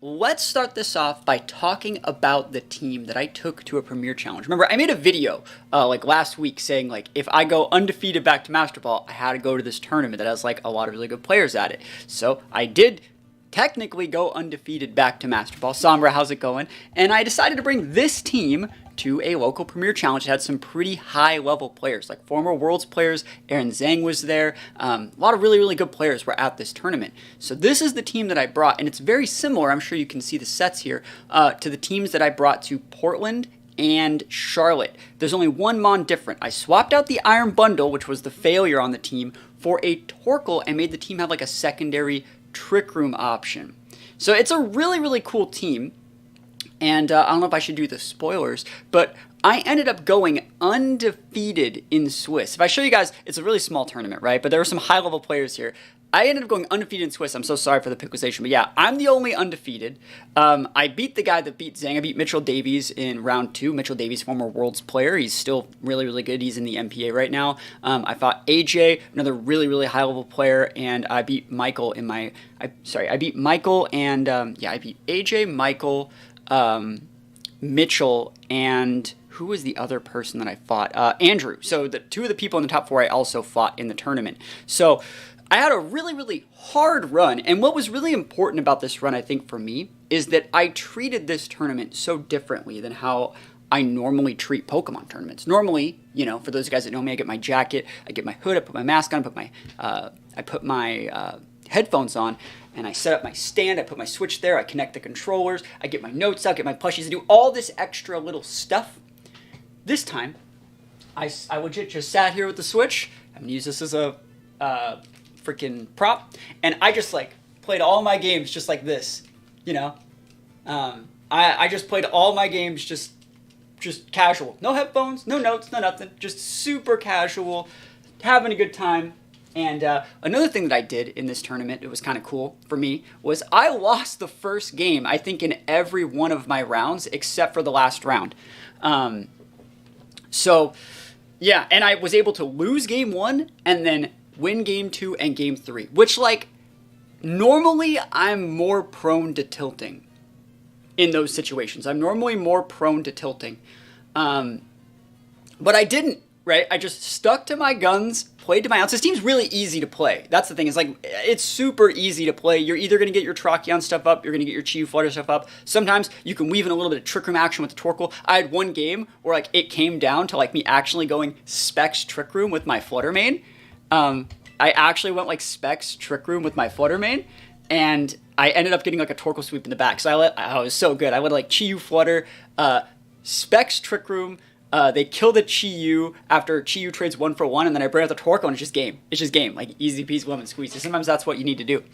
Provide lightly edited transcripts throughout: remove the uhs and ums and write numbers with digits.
let's start this off by talking about the team that I took to a Premier Challenge. Remember, I made a video like last week saying like if I go undefeated back to Master Ball, I had to go to this tournament that has like a lot of really good players at it. So I did technically go undefeated back to Master Ball. Sombra, how's it going? And I decided to bring this team to a local Premier Challenge that had some pretty high level players, like former Worlds players. Zheng was there. A lot of really, really good players were at this tournament. So this is the team that I brought, and it's very similar, I'm sure you can see the sets here, to the teams that I brought to Portland and Charlotte. There's only one Mon different. I swapped out the Iron Bundle, which was the failure on the team, for a Torkoal and made the team have like a secondary Trick Room option. So it's a really, really cool team. And I don't know if I should do the spoilers, but I ended up going undefeated in Swiss. If I show you guys, it's a really small tournament, right? But there were some high-level players here. I ended up going undefeated in Swiss. I'm so sorry for the pixelization, but yeah, I'm the only undefeated. I beat the guy that beat Zheng. I beat Mitchell Davies in round 2. Mitchell Davies, former Worlds player. He's still really, really good. He's in the MPA right now. I fought AJ, another really, really high-level player, and I beat Michael in my... I beat Michael and... I beat AJ, Michael... Mitchell, and who was the other person that I fought? Andrew. So the two of the people in the top 4 I also fought in the tournament. So I had a really, really hard run, and what was really important about this run, I think, for me, is that I treated this tournament so differently than how I normally treat Pokemon tournaments. Normally, you know, for those guys that know me, I get my jacket, I get my hood, I put my mask on, I put my headphones on, and I set up my stand, I put my Switch there, I connect the controllers, I get my notes out, get my plushies, I do all this extra little stuff. This time, I legit just sat here with the Switch. I'm gonna use this as a freaking prop, and I just like played all my games just like this, you know. I just played all my games just casual, no headphones, no notes, no nothing, just super casual, having a good time. And another thing that I did in this tournament, it was kind of cool for me, was I lost the first game, I think, in every one of my rounds, except for the last round. So, yeah, and I was able to lose game 1 and then win game 2 and game 3, which, like, normally I'm more prone to tilting in those situations. I'm normally more prone to tilting. But I didn't. Right? I just stuck to my guns, played to my outs. This team's really easy to play. That's the thing. It's like, it's super easy to play. You're either going to get your Tracheon stuff up, you're going to get your Chi-Yu Flutter stuff up. Sometimes you can weave in a little bit of Trick Room action with the Torkoal. I had one game where like it came down to like me actually going Specs Trick Room with my Flutter main. I actually went like Specs Trick Room with my Flutter main, and I ended up getting like a Torkoal sweep in the back. So I was so good. I would like Chi-Yu Flutter, Specs Trick Room. They kill the Chi-Yu after Chi-Yu trades 1 for 1, and then I bring out the Torkoal, and it's just game. It's just game. Like, easy peasy lemon squeeze. Sometimes that's what you need to do.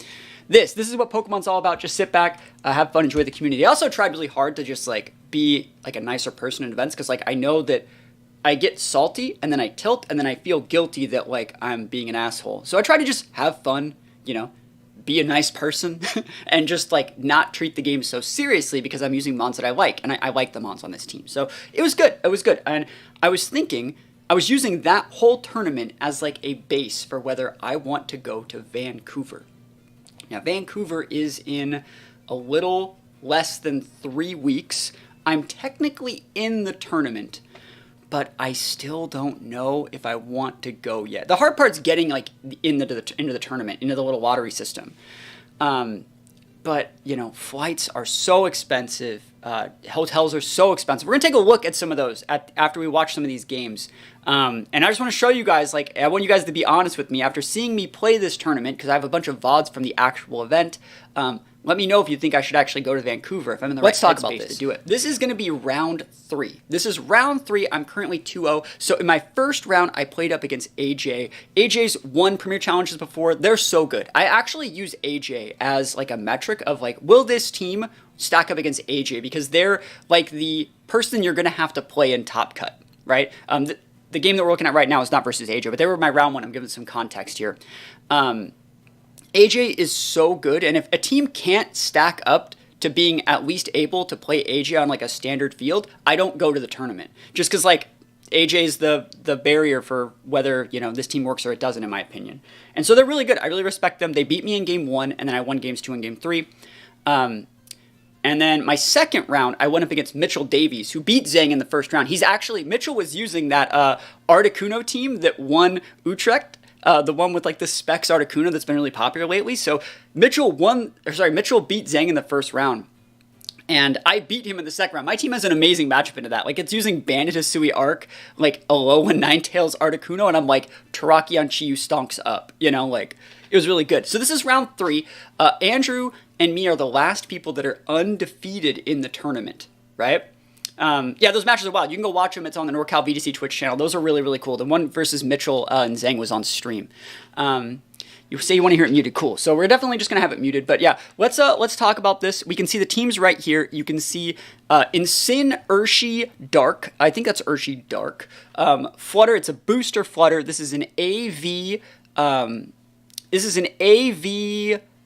This is what Pokemon's all about. Just sit back, have fun, enjoy the community. I also tried really hard to just, like, be, like, a nicer person in events, because, like, I know that I get salty, and then I tilt, and then I feel guilty that, like, I'm being an asshole. So I try to just have fun, you know, be a nice person, and just, like, not treat the game so seriously because I'm using mons that I like, and I like the mons on this team. So it was good. It was good. And I was thinking, I was using that whole tournament as, like, a base for whether I want to go to Vancouver. Now, Vancouver is in a little less than 3 weeks. I'm technically in the tournament, but I still don't know if I want to go yet. The hard part's getting like into the tournament, into the little lottery system. But, you know, flights are so expensive. Hotels are so expensive. We're going to take a look at some of those after we watch some of these games. And I just want to show you guys, like, I want you guys to be honest with me. After seeing me play this tournament, because I have a bunch of VODs from the actual event, let me know if you think I should actually go to Vancouver, if I'm in the right headspace to do it. This is going to be round 3. This is round 3. I'm currently 2-0. So in my first round, I played up against AJ. AJ's won Premier Challenges before. They're so good. I actually use AJ as like a metric of like, will this team stack up against AJ? Because they're like the person you're going to have to play in Top Cut, right? The game that we're looking at right now is not versus AJ, but they were my round 1. I'm giving some context here. AJ is so good, and if a team can't stack up to being at least able to play AJ on like a standard field, I don't go to the tournament. Just because like AJ is the barrier for whether, you know, this team works or it doesn't, in my opinion. And so they're really good. I really respect them. They beat me in game 1, and then I won games 2 and game 3. And then my second round, I went up against Mitchell Davies, who beat Zheng in the first round. Mitchell was using that Articuno team that won Utrecht. The one with like the Specs Articuno that's been really popular lately. So Mitchell beat Zheng in the first round. And I beat him in the second round. My team has an amazing matchup into that. Like, it's using Bandit Hisui Arc, like Alolan Ninetales Articuno, and I'm like, Terrakion Chi-Yu stonks up. You know, like, it was really good. So this is round 3. Andrew and me are the last people that are undefeated in the tournament, right? Yeah, those matches are wild. You can go watch them. It's on the NorcalVGC Twitch channel. Those are really, really cool. The one versus Mitchell and Zheng was on stream. You say you want to hear it muted. Cool. So we're definitely just going to have it muted. But yeah, let's talk about this. We can see the teams right here. You can see Incin, Urshi, Dark. I think that's Urshi Dark. Flutter, it's a booster Flutter. This is an AV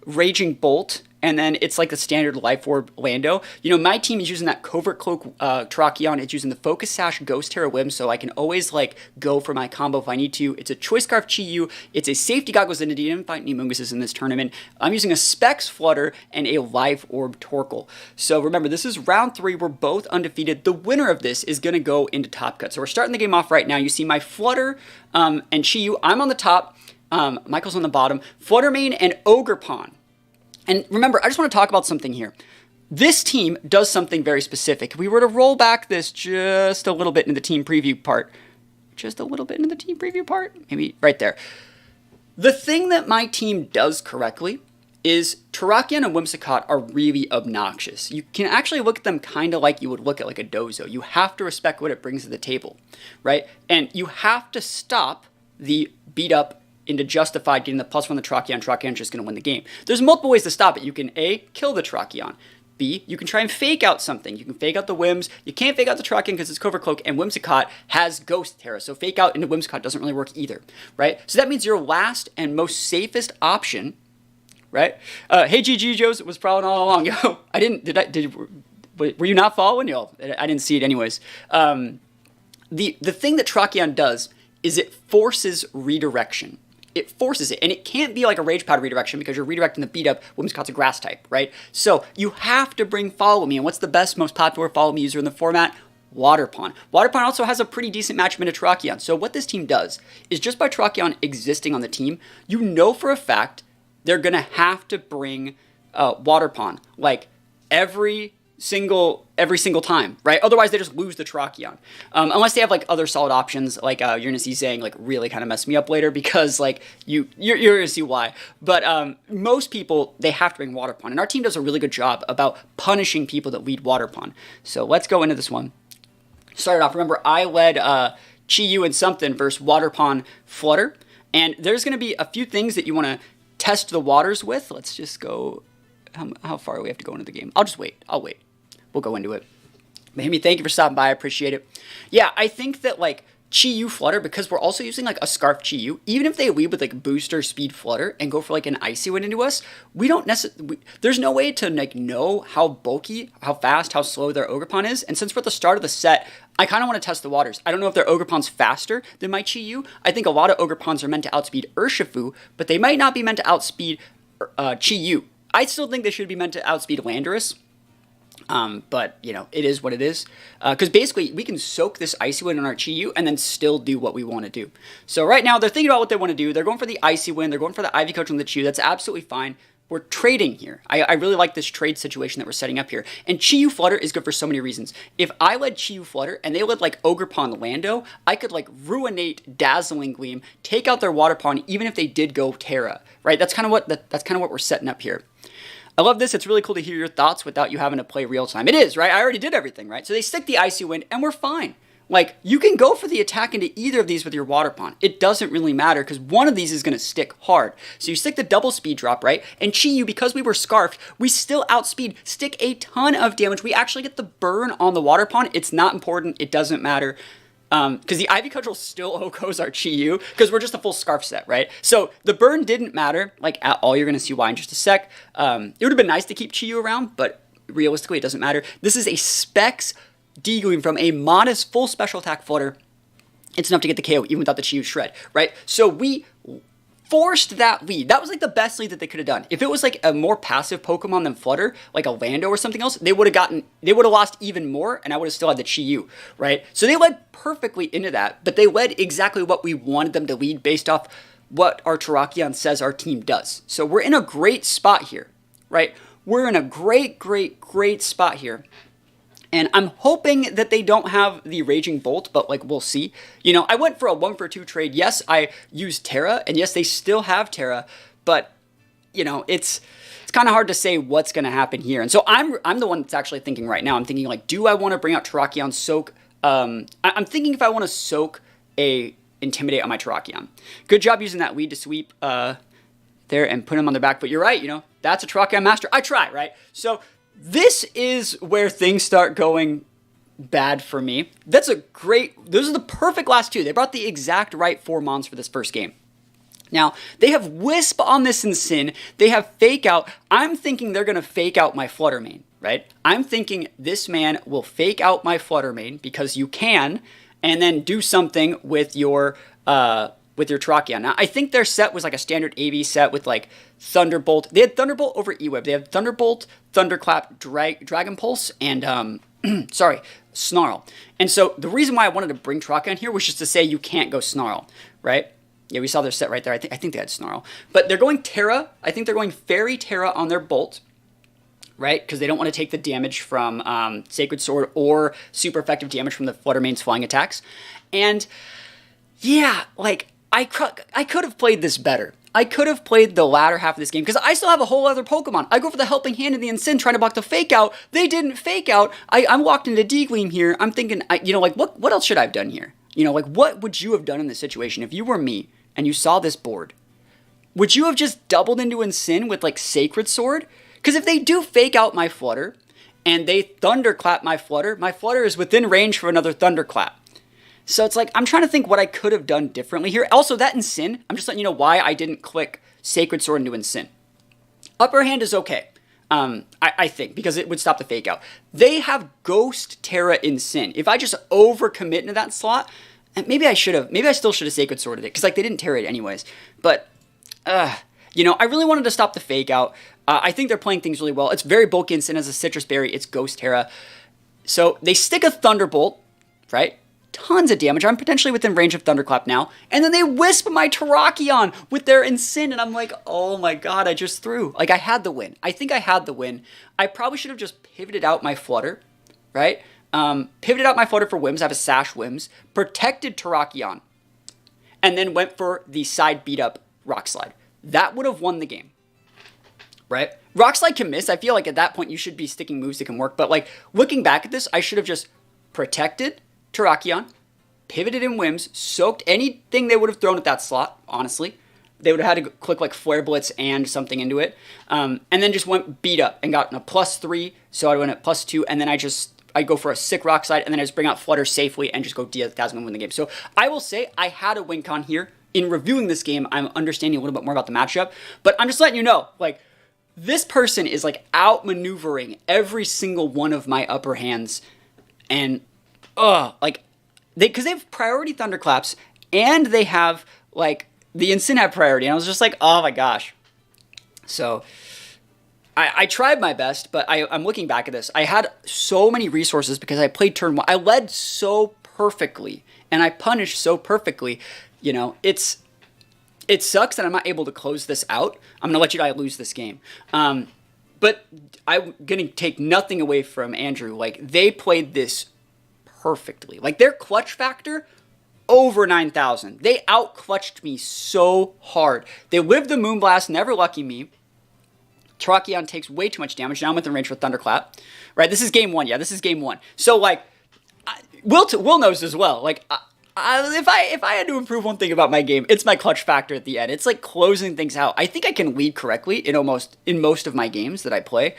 Raging Bolt. And then it's like the standard Life Orb Lando. You know, my team is using that Covert Cloak Terrakion. It's using the Focus Sash Ghost Terra Whim, so I can always, like, go for my combo if I need to. It's a Choice Scarf Chi-Yu. It's a Safety Goggles Entity. I didn't fight any Munguses in this tournament. I'm using a Specs Flutter and a Life Orb Torkoal. So remember, this is round 3. We're both undefeated. The winner of this is going to go into Top Cut. So we're starting the game off right now. You see my Flutter and Chi-Yu. I'm on the top. Michael's on the bottom. Fluttermane and Ogerpon. And remember, I just want to talk about something here. This team does something very specific. If we were to roll back this just a little bit into the team preview part, maybe right there. The thing that my team does correctly is Terrakion and Whimsicott are really obnoxious. You can actually look at them kind of like you would look at like a Dozo. You have to respect what it brings to the table, right? And you have to stop the beat up into Justified getting the +1 the Terrakion. Terrakion's just going to win the game. There's multiple ways to stop it. You can A, kill the Terrakion. B, you can try and fake out something. You can fake out the Whims. You can't fake out the Terrakion because it's Covert Cloak, and Whimsicott has Ghost Terra, so fake out into Whimsicott doesn't really work either, right? So that means your last and most safest option, right? Hey GG Joes was probably all along. Yo, were you not following? Yo, I didn't see it anyways. The thing that Terrakion does is it forces redirection. It forces it, and it can't be like a Rage Powder redirection because you're redirecting the beat up. Whimsicott's a grass type, right? So you have to bring Follow Me, and what's the most popular Follow Me user in the format? Waterpon. Waterpon also has a pretty decent matchup into Terrakion. So what this team does is just by Terrakion existing on the team, you know for a fact they're gonna have to bring Waterpon like every single time, right? Otherwise, they just lose the Terrakion. Unless they have like other solid options, like you're gonna see Zheng like really kind of mess me up later because like you're gonna see why. But most people, they have to bring Waterpon, and our team does a really good job about punishing people that lead Waterpon. So let's go into this one. Started off. Remember, I led Chi-Yu and something versus Waterpon Flutter, and there's gonna be a few things that you want to test the waters with. Let's just go. How far do we have to go into the game? I'll just wait. I'll wait. We'll go into it. Mahimi, thank you for stopping by. I appreciate it. Yeah, I think that like Chi-Yu Flutter, because we're also using like a Scarf Chi-Yu, even if they lead with like booster speed Flutter and go for like an Icy Wind into us, we don't necessarily, there's no way to like know how bulky, how fast, how slow their Ogerpon is. And since we're at the start of the set, I kind of want to test the waters. I don't know if their Ogerpon's faster than my Chi-Yu. I think a lot of Ogerpons are meant to outspeed Urshifu, but they might not be meant to outspeed Chi-Yu. I still think they should be meant to outspeed Landorus. But, you know, it is what it is. Because basically, we can soak this Icy Wind on our Chi-Yu and then still do what we want to do. So right now, they're thinking about what they want to do. They're going for the Icy Wind. They're going for the Ivy Coach on the Chi-Yu. That's absolutely fine. We're trading here. I really like this trade situation that we're setting up here. And Chi-Yu Flutter is good for so many reasons. If I led Chi-Yu Flutter and they led like Ogerpon Lando, I could like Ruinate Dazzling Gleam, take out their Waterpon even if they did go Terra, right? That's kind of what we're setting up here. I love this. It's really cool to hear your thoughts without you having to play real time. It is, right? I already did everything, right? So they stick the Icy Wind and we're fine. Like, you can go for the attack into either of these with your Waterpon. It doesn't really matter because one of these is going to stick hard. So you stick the double speed drop, right? And Chi-Yu, because we were Scarfed, we still outspeed, stick a ton of damage. We actually get the burn on the Waterpon. It's not important. It doesn't matter. Because the Ivy Cudgel still OHKOs our Chi-Yu, because we're just a full Scarf set, right? So the burn didn't matter, like at all. You're going to see why in just a sec. It would have been nice to keep Chi-Yu around, but realistically, it doesn't matter. This is a Specs D-Gleam from a modest full special attack Flutter. It's enough to get the KO even without the Chi-Yu Shred, right? So we forced that lead. That was like the best lead that they could have done. If it was like a more passive Pokemon than Flutter, like a Lando or something else, they would have lost even more, and I would have still had the Chi-Yu, right? So they led perfectly into that, but they led exactly what we wanted them to lead based off what our Terrakion says our team does. So we're in a great spot here, right? We're in a great, great, great spot here. And I'm hoping that they don't have the Raging Bolt, but like we'll see. You know, I went for a 1-for-2 trade. Yes, I used Terra, and yes, they still have Terra, but you know, it's kind of hard to say what's going to happen here. And so I'm the one that's actually thinking right now. I'm thinking like, do I want to bring out Terrakion Soak? I'm thinking if I want to Soak a Intimidate on my Terrakion. Good job using that lead to sweep there and put him on the back. But you're right, you know, that's a Terrakion Master. I try, right? So this is where things start going bad for me. Those are the perfect last two. They brought the exact right 4 mons for this first game. Now, they have Wisp on this Incin. They have Fake Out. I'm thinking they're going to Fake Out my Flutter Mane, right? I'm thinking this man will Fake Out my Flutter Mane because you can, and then do something with your Terrakion. Now, I think their set was like a standard AV set with like Thunderbolt. They had Thunderbolt over E-Web. They had Thunderbolt, Thunderclap, Dragon Pulse, and Snarl. And so the reason why I wanted to bring Terrakion here was just to say you can't go Snarl, right? Yeah, we saw their set right there. I think they had Snarl. But they're going Terra. I think they're going Fairy Terra on their Bolt, right? Because they don't want to take the damage from Sacred Sword or super effective damage from the Flutter Mane's flying attacks. And yeah, like I could have played this better. I could have played the latter half of this game because I still have a whole other Pokemon. I go for the Helping Hand in the Incin trying to block the Fake Out. They didn't Fake Out. I'm walked into D-Gleam here. I'm thinking, you know, like what else should I have done here? You know, like what would you have done in this situation if you were me and you saw this board? Would you have just doubled into Incin with like Sacred Sword? Because if they do Fake Out my Flutter and they Thunderclap my Flutter is within range for another Thunderclap. So it's like, I'm trying to think what I could have done differently here. Also, that Incin, I'm just letting you know why I didn't click Sacred Sword into Incin. Upper Hand is okay, I think, because it would stop the Fake Out. They have Ghost Terra Incin. If I just overcommit into that slot, maybe I still should have Sacred Sworded it, because like they didn't Terra it anyways. But, you know, I really wanted to stop the Fake Out. I think they're playing things really well. It's very bulky Incin as a Citrus Berry. It's Ghost Terra. So they stick a Thunderbolt, right? Tons of damage. I'm potentially within range of Thunderclap now. And then they Wisp my Terrakion with their Incin. And I'm like, oh my god, I just threw. Like, I had the win. I think I had the win. I probably should have just pivoted out my Flutter, right? Pivoted out my Flutter for Whims. I have a Sash Whims. Protected Terrakion. And then went for the side beat up Rock Slide. That would have won the game, right? Rock Slide can miss. I feel like at that point you should be sticking moves that can work. But like, looking back at this, I should have just protected Terrakion, pivoted in Whims, soaked anything they would have thrown at that slot, honestly. They would have had to click like Flare Blitz and something into it. And then just went beat up and got a +3, so I went at +2, and then I go for a sick Rock Slide, and then I just bring out Flutter safely and just go D1000 and win the game. So I will say I had a win con here. In reviewing this game, I'm understanding a little bit more about the matchup, but I'm just letting you know, like, this person is like outmaneuvering every single one of my upper hands, and like, because they have priority Thunderclaps, and they have, like, the Incin have priority, and I was just like, oh my gosh. So, I tried my best, but I'm looking back at this. I had so many resources because I played turn 1. I led so perfectly, and I punished so perfectly. You know, it sucks that I'm not able to close this out. I'm going to let you guys lose this game. But I'm going to take nothing away from Andrew. Like, they played this perfectly. Like, their clutch factor, over 9,000. They out-clutched me so hard. They lived the Moonblast, never lucky me. Terrakion takes way too much damage. Now I'm within range for Thunderclap. Right, this is game 1. Yeah, this is game 1. So, like, Will knows as well. Like, if I had to improve one thing about my game, it's my clutch factor at the end. It's like closing things out. I think I can lead correctly in most of my games that I play,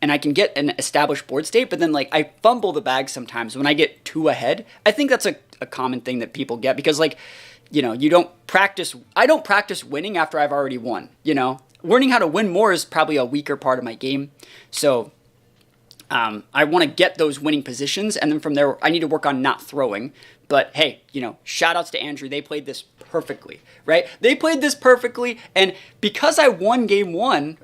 and I can get an established board state, but then like I fumble the bag sometimes when I get too ahead. I think that's a common thing that people get because, like, you know, I don't practice winning after I've already won, you know. Learning how to win more is probably a weaker part of my game. So I want to get those winning positions, and then from there I need to work on not throwing. But hey, you know, shout outs to Andrew. They played this perfectly, right? They played this perfectly, and because I won game one,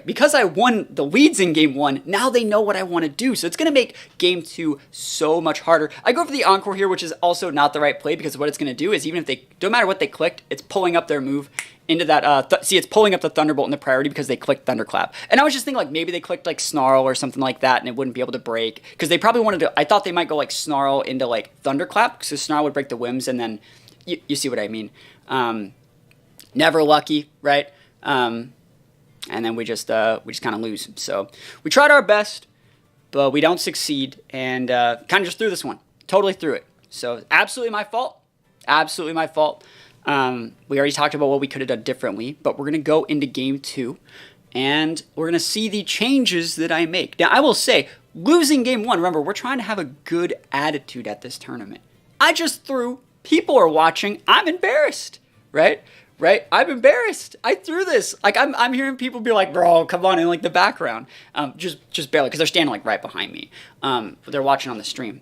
because I won the leads in game one, now they know what I want to do. So it's going to make game two so much harder. I go for the Encore here, which is also not the right play, because what it's going to do is, even if they, don't matter what they clicked, it's pulling up their move into that, see, it's pulling up the Thunderbolt in the priority because they clicked Thunderclap. And I was just thinking, like, maybe they clicked, like, Snarl or something like that, and it wouldn't be able to break, because they probably wanted to, I thought they might go, like, Snarl into, like, Thunderclap, because Snarl would break the Whims, and then, you see what I mean. Never lucky, right? And then we just kind of lose. So, we tried our best, but we don't succeed, and kind of just threw this one. Totally threw it. So, absolutely my fault. Absolutely my fault. We already talked about what we could have done differently, but we're going to go into game two, and we're going to see the changes that I make. Now, I will say, losing game one, remember, we're trying to have a good attitude at this tournament. I just threw. People are watching. I'm embarrassed, right? Right? I'm embarrassed. I threw this. Like, I'm hearing people be like, bro, come on, in, like, the background. Just barely, because they're standing, like, right behind me. But they're watching on the stream.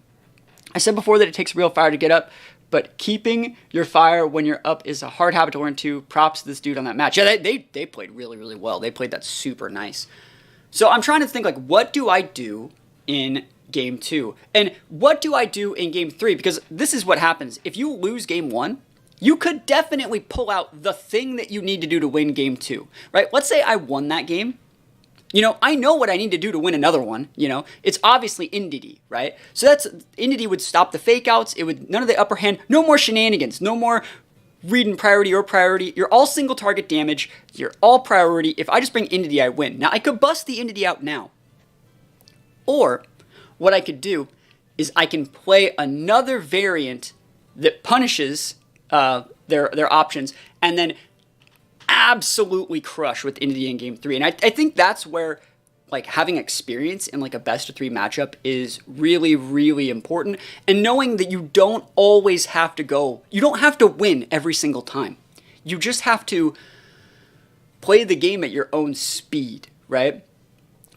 I said before that it takes real fire to get up, but keeping your fire when you're up is a hard habit to learn too. Props to this dude on that match. Yeah, they played really, really well. They played that super nice. So I'm trying to think, like, what do I do in game two? And what do I do in game three? Because this is what happens. If you lose game one, you could definitely pull out the thing that you need to do to win game two, right? Let's say I won that game. You know, I know what I need to do to win another one, you know. It's obviously Indity, right? So that's, Indity would stop the fake outs. It would, none of the upper hand, no more shenanigans, no more reading priority or priority. You're all single target damage. You're all priority. If I just bring Indity, I win. Now, I could bust the Indity out now. Or, what I could do is I can play another variant that punishes their options, and then absolutely crush with Indity in game three. And I think that's where, like, having experience in, like, a best of three matchup is really, really important. And knowing that you don't always have to go, you don't have to win every single time. You just have to play the game at your own speed, right?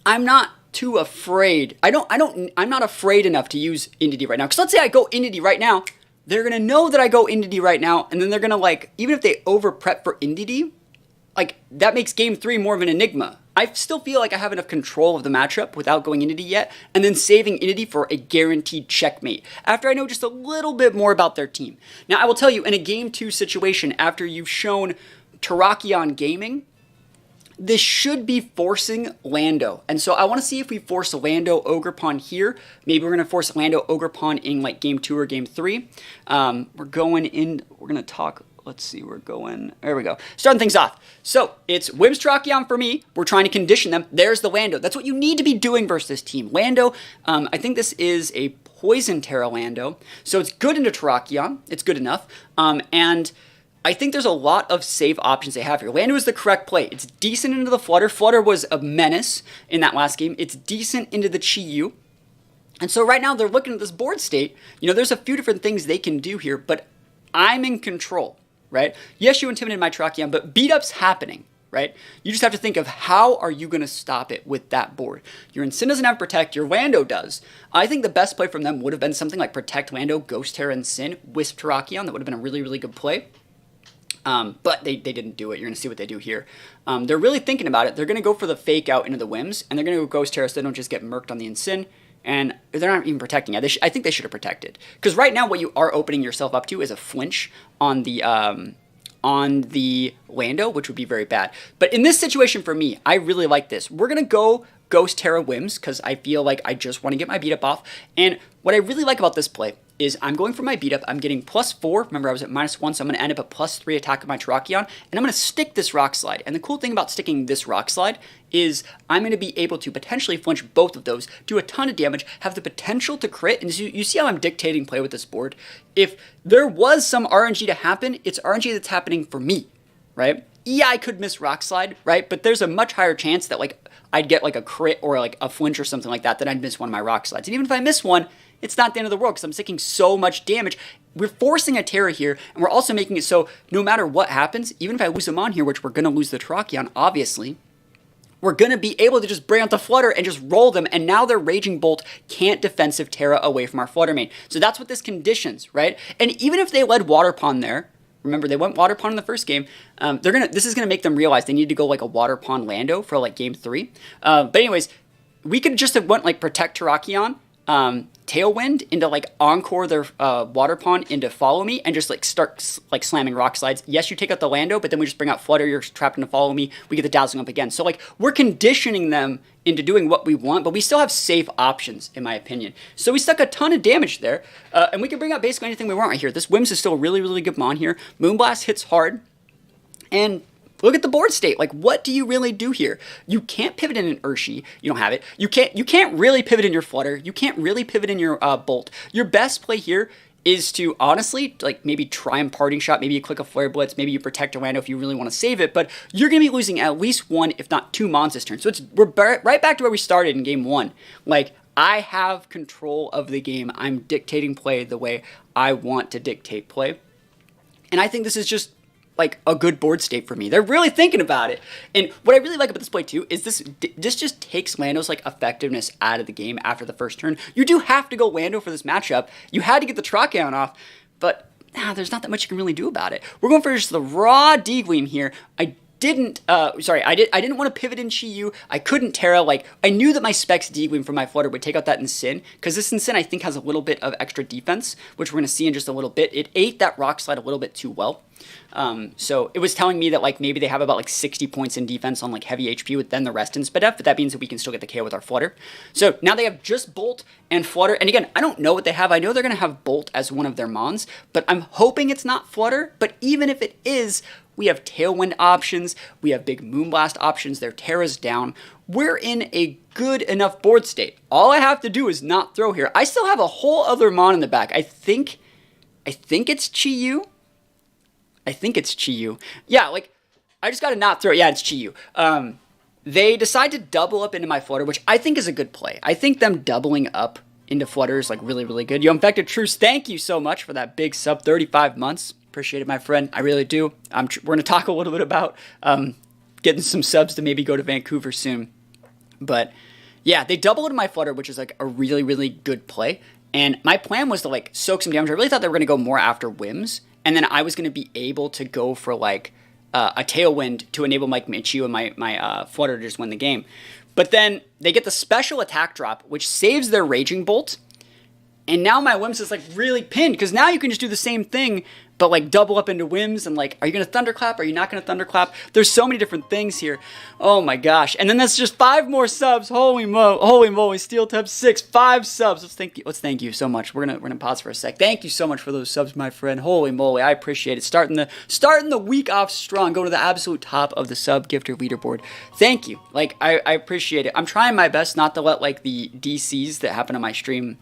I'm not too afraid. I'm not afraid enough to use Indity right now. Because let's say I go Indity right now, they're going to know that I go Indity right now, and then they're going to, like, even if they over prep for Indity, like, that makes game three more of an enigma. I still feel like I have enough control of the matchup without going Indity yet, and then saving Indity for a guaranteed checkmate after I know just a little bit more about their team. Now, I will tell you, in a game two situation, after you've shown Terrakion gaming, this should be forcing Lando. And so I want to see if we force Lando Ogerpon here. Maybe we're going to force Lando Ogerpon in, like, game two or game three. We're going to talk, let's see, there we go. Starting things off. So it's Whims Terrakion for me. We're trying to condition them. There's the Lando. That's what you need to be doing versus this team. Lando, I think this is a Poison Terra Lando. So it's good into Terrakion. It's good enough. And I think there's a lot of safe options they have here. Lando is the correct play. It's decent into the Flutter. Flutter was a menace in that last game. It's decent into the Chi-Yu. And so right now they're looking at this board state. You know, there's a few different things they can do here, but I'm in control, right? Yes, you intimidated my Terrakion, but beat-up's happening, right? You just have to think of how are you going to stop it with that board. Your Incin doesn't have Protect, your Lando does. I think the best play from them would have been something like Protect Lando, Ghost Terra Incin, Wisp Terrakion. That would have been a really, really good play. But they didn't do it. You're going to see what they do here. They're really thinking about it. They're going to go for the fake out into the Whims, and they're going to go Ghost Terra so they don't just get murked on the Incin, and they're not even protecting it. I think they should have protected. Because right now what you are opening yourself up to is a flinch on the Lando, which would be very bad. But in this situation for me, I really like this. We're going to go Ghost Terra Whims because I feel like I just want to get my beat up off. And what I really like about this play is I'm going for my beat up. I'm getting +4. Remember, I was at -1, so I'm going to end up at +3 attack of my Terrakion. And I'm going to stick this Rock Slide. And the cool thing about sticking this Rock Slide is I'm going to be able to potentially flinch both of those, do a ton of damage, have the potential to crit. And you see how I'm dictating play with this board? If there was some RNG to happen, it's RNG that's happening for me, right? Yeah, I could miss Rock Slide, right? But there's a much higher chance that, like, I'd get, like, a crit or, like, a flinch or something like that, then I'd miss one of my Rock Slides. And even if I miss one, it's not the end of the world because I'm taking so much damage. We're forcing a Terra here, and we're also making it so no matter what happens, even if I lose them on here, which we're going to lose the Terrakion, obviously, we're going to be able to just bring out the Flutter and just roll them, and now their Raging Bolt can't defensive Terra away from our Flutter main. So that's what this conditions, right? And even if they led Water Pond there, Remember, they went Water Pond in the first game. This is gonna make them realize they need to go like a Water Pond Lando for like game 3. But anyways, we could just have went like Protect Terrakion, Tailwind into like Encore their Water Pond into Follow Me, and just like start like slamming Rock Slides. Yes, you take out the Lando, but then we just bring out Flutter, you're trapped into Follow Me, we get the Dazzling up again. So like we're conditioning them into doing what we want, but we still have safe options, in my opinion. So we stuck a ton of damage there, and we can bring out basically anything we want right here. This Wims is still a really, really good mon here. Moonblast hits hard, and look at the board state. Like, what do you really do here? You can't pivot in an Urshi. You don't have it. You can't really pivot in your Flutter. You can't really pivot in your Bolt. Your best play here is to honestly, like, maybe try and Parting Shot. Maybe you click a Flare Blitz. Maybe you protect a Rando if you really want to save it. But you're going to be losing at least 1, if not 2 mons this turn. So we're right back to where we started in game 1. Like, I have control of the game. I'm dictating play the way I want to dictate play. And I think this is just like a good board state for me. They're really thinking about it. And what I really like about this play too is this just takes Lando's like effectiveness out of the game after the first turn. You do have to go Lando for this matchup. You had to get the Terrakion off, but there's not that much you can really do about it. We're going for just the raw D-Gleam here. I didn't want to pivot in Chi-Yu. I couldn't Terra. Like, I knew that my specs D-Gleam from my Flutter would take out that Incin, because this Incin I think has a little bit of extra defense, which we're going to see in just a little bit. It ate that Rock Slide a little bit too well. So it was telling me that like maybe they have about like 60 points in defense on like heavy HP with then the rest in Spidef, but that means that we can still get the KO with our Flutter. So now they have just Bolt and Flutter, and again, I don't know what they have. I know they're going to have Bolt as one of their mons, but I'm hoping it's not Flutter. But even if it is, we have Tailwind options, we have big Moonblast options, their Terra's down. We're in a good enough board state. All I have to do is not throw here. I still have a whole other mon in the back. I think it's Chi-Yu. I think it's Chi-Yu. Yeah, like, I just got to not throw it. Yeah, it's Chi-Yu. They decide to double up into my Flutter, which I think is a good play. I think them doubling up into Flutter is, like, really, really good. Yo, Infected Truce, thank you so much for that big sub, 35 months. Appreciate it, my friend. I really do. We're going to talk a little bit about getting some subs to maybe go to Vancouver soon. But, yeah, they double into my Flutter, which is, like, a really, really good play. And my plan was to, like, soak some damage. I really thought they were going to go more after Wims. And then I was going to be able to go for like a Tailwind to enable Mike Chi-Yu and my Flutter to just win the game. But then they get the special attack drop, which saves their Raging Bolt. And now my Wims is like really pinned, because now you can just do the same thing, but like double up into Wims and like, are you going to Thunderclap? Are you not going to Thunderclap? There's so many different things here. Oh my gosh. And then that's just 5 more subs. Holy moly. Steel Tab 6, 5 subs. Let's thank you so much. We're gonna pause for a sec. Thank you so much for those subs, my friend. Holy moly. I appreciate it. Starting the week off strong, going to the absolute top of the sub gifter leaderboard. Thank you. Like, I appreciate it. I'm trying my best not to let like the DCs that happen on my stream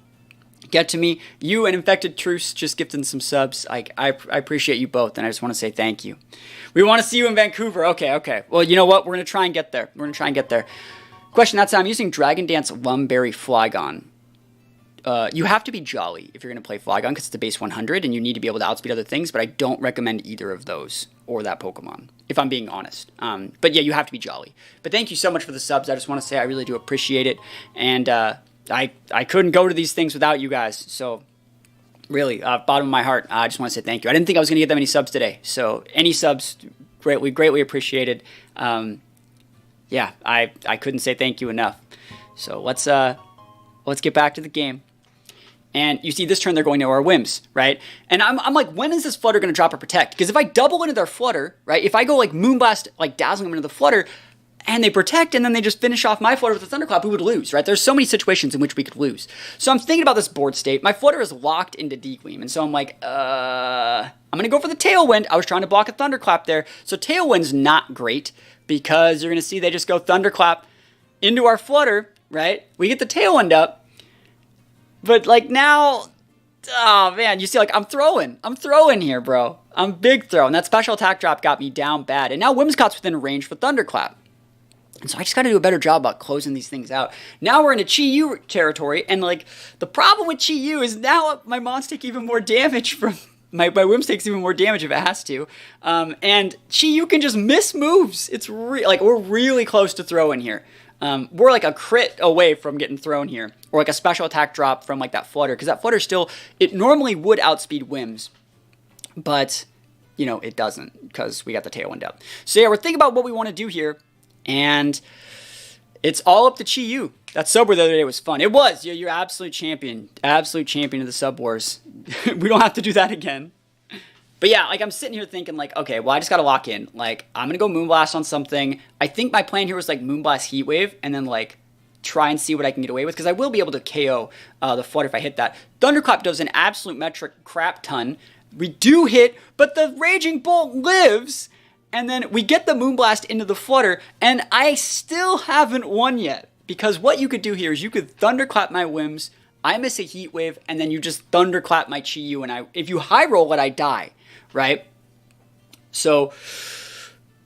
get to me. You and Infected Truce just gifting some subs. I appreciate you both, and I just want to say thank you. We want to see you in Vancouver. Okay. Well, you know what? We're going to try and get there. Question, I'm using Dragon Dance Lumberry Flygon. You have to be Jolly if you're going to play Flygon, because it's a base 100, and you need to be able to outspeed other things, but I don't recommend either of those or that Pokemon, if I'm being honest. But yeah, you have to be Jolly. But thank you so much for the subs. I just want to say I really do appreciate it, and I couldn't go to these things without you guys, so really, bottom of my heart, I just want to say thank you. I didn't think I was going to get that many subs today, so any subs, greatly appreciated. Yeah, I couldn't say thank you enough. So let's get back to the game. And you see this turn they're going to our Wims, right? And I'm like, when is this Flutter going to drop or Protect? Because if I double into their Flutter, right, if I go like Moonblast, like dazzling them into the Flutter, and they Protect, and then they just finish off my Flutter with a Thunderclap, we would lose, right? There's so many situations in which we could lose. So I'm thinking about this board state. My Flutter is locked into D-Gleam, and so I'm like, I'm going to go for the Tailwind. I was trying to block a Thunderclap there. So Tailwind's not great, because you're going to see they just go Thunderclap into our Flutter, right? We get the Tailwind up, but like now, oh man, you see like I'm throwing here, bro. I'm big throw, and that special attack drop got me down bad. And now Whimsicott's within range for Thunderclap. And so I just got to do a better job about closing these things out. Now we're into Chi-Yu territory, and like the problem with Chi-Yu is now my mons take even more damage from my Wims takes even more damage if it has to. And Chi-Yu can just miss moves. It's like we're really close to throwing here. We're like a crit away from getting thrown here, or like a special attack drop from like that Flutter, because that Flutter still, it normally would outspeed Wims, but you know, it doesn't because we got the tailwind up. So yeah, we're thinking about what we want to do here, and it's all up to Chi-Yu. That sub war the other day was fun. It was. You're absolute champion of the sub wars. We don't have to do that again. But yeah, like I'm sitting here thinking like, okay, well I just got to lock in. Like I'm going to go Moonblast on something. I think my plan here was like Moonblast Heat Wave and then like try and see what I can get away with because I will be able to KO the Flutter if I hit that. Thunderclap does an absolute metric crap ton. We do hit, but the Raging Bolt lives. And then we get the Moonblast into the Flutter, and I still haven't won yet. Because what you could do here is you could Thunderclap my Whims, I miss a Heat Wave, and then you just Thunderclap my Chi-Yu, and if you high roll it, I die, right? So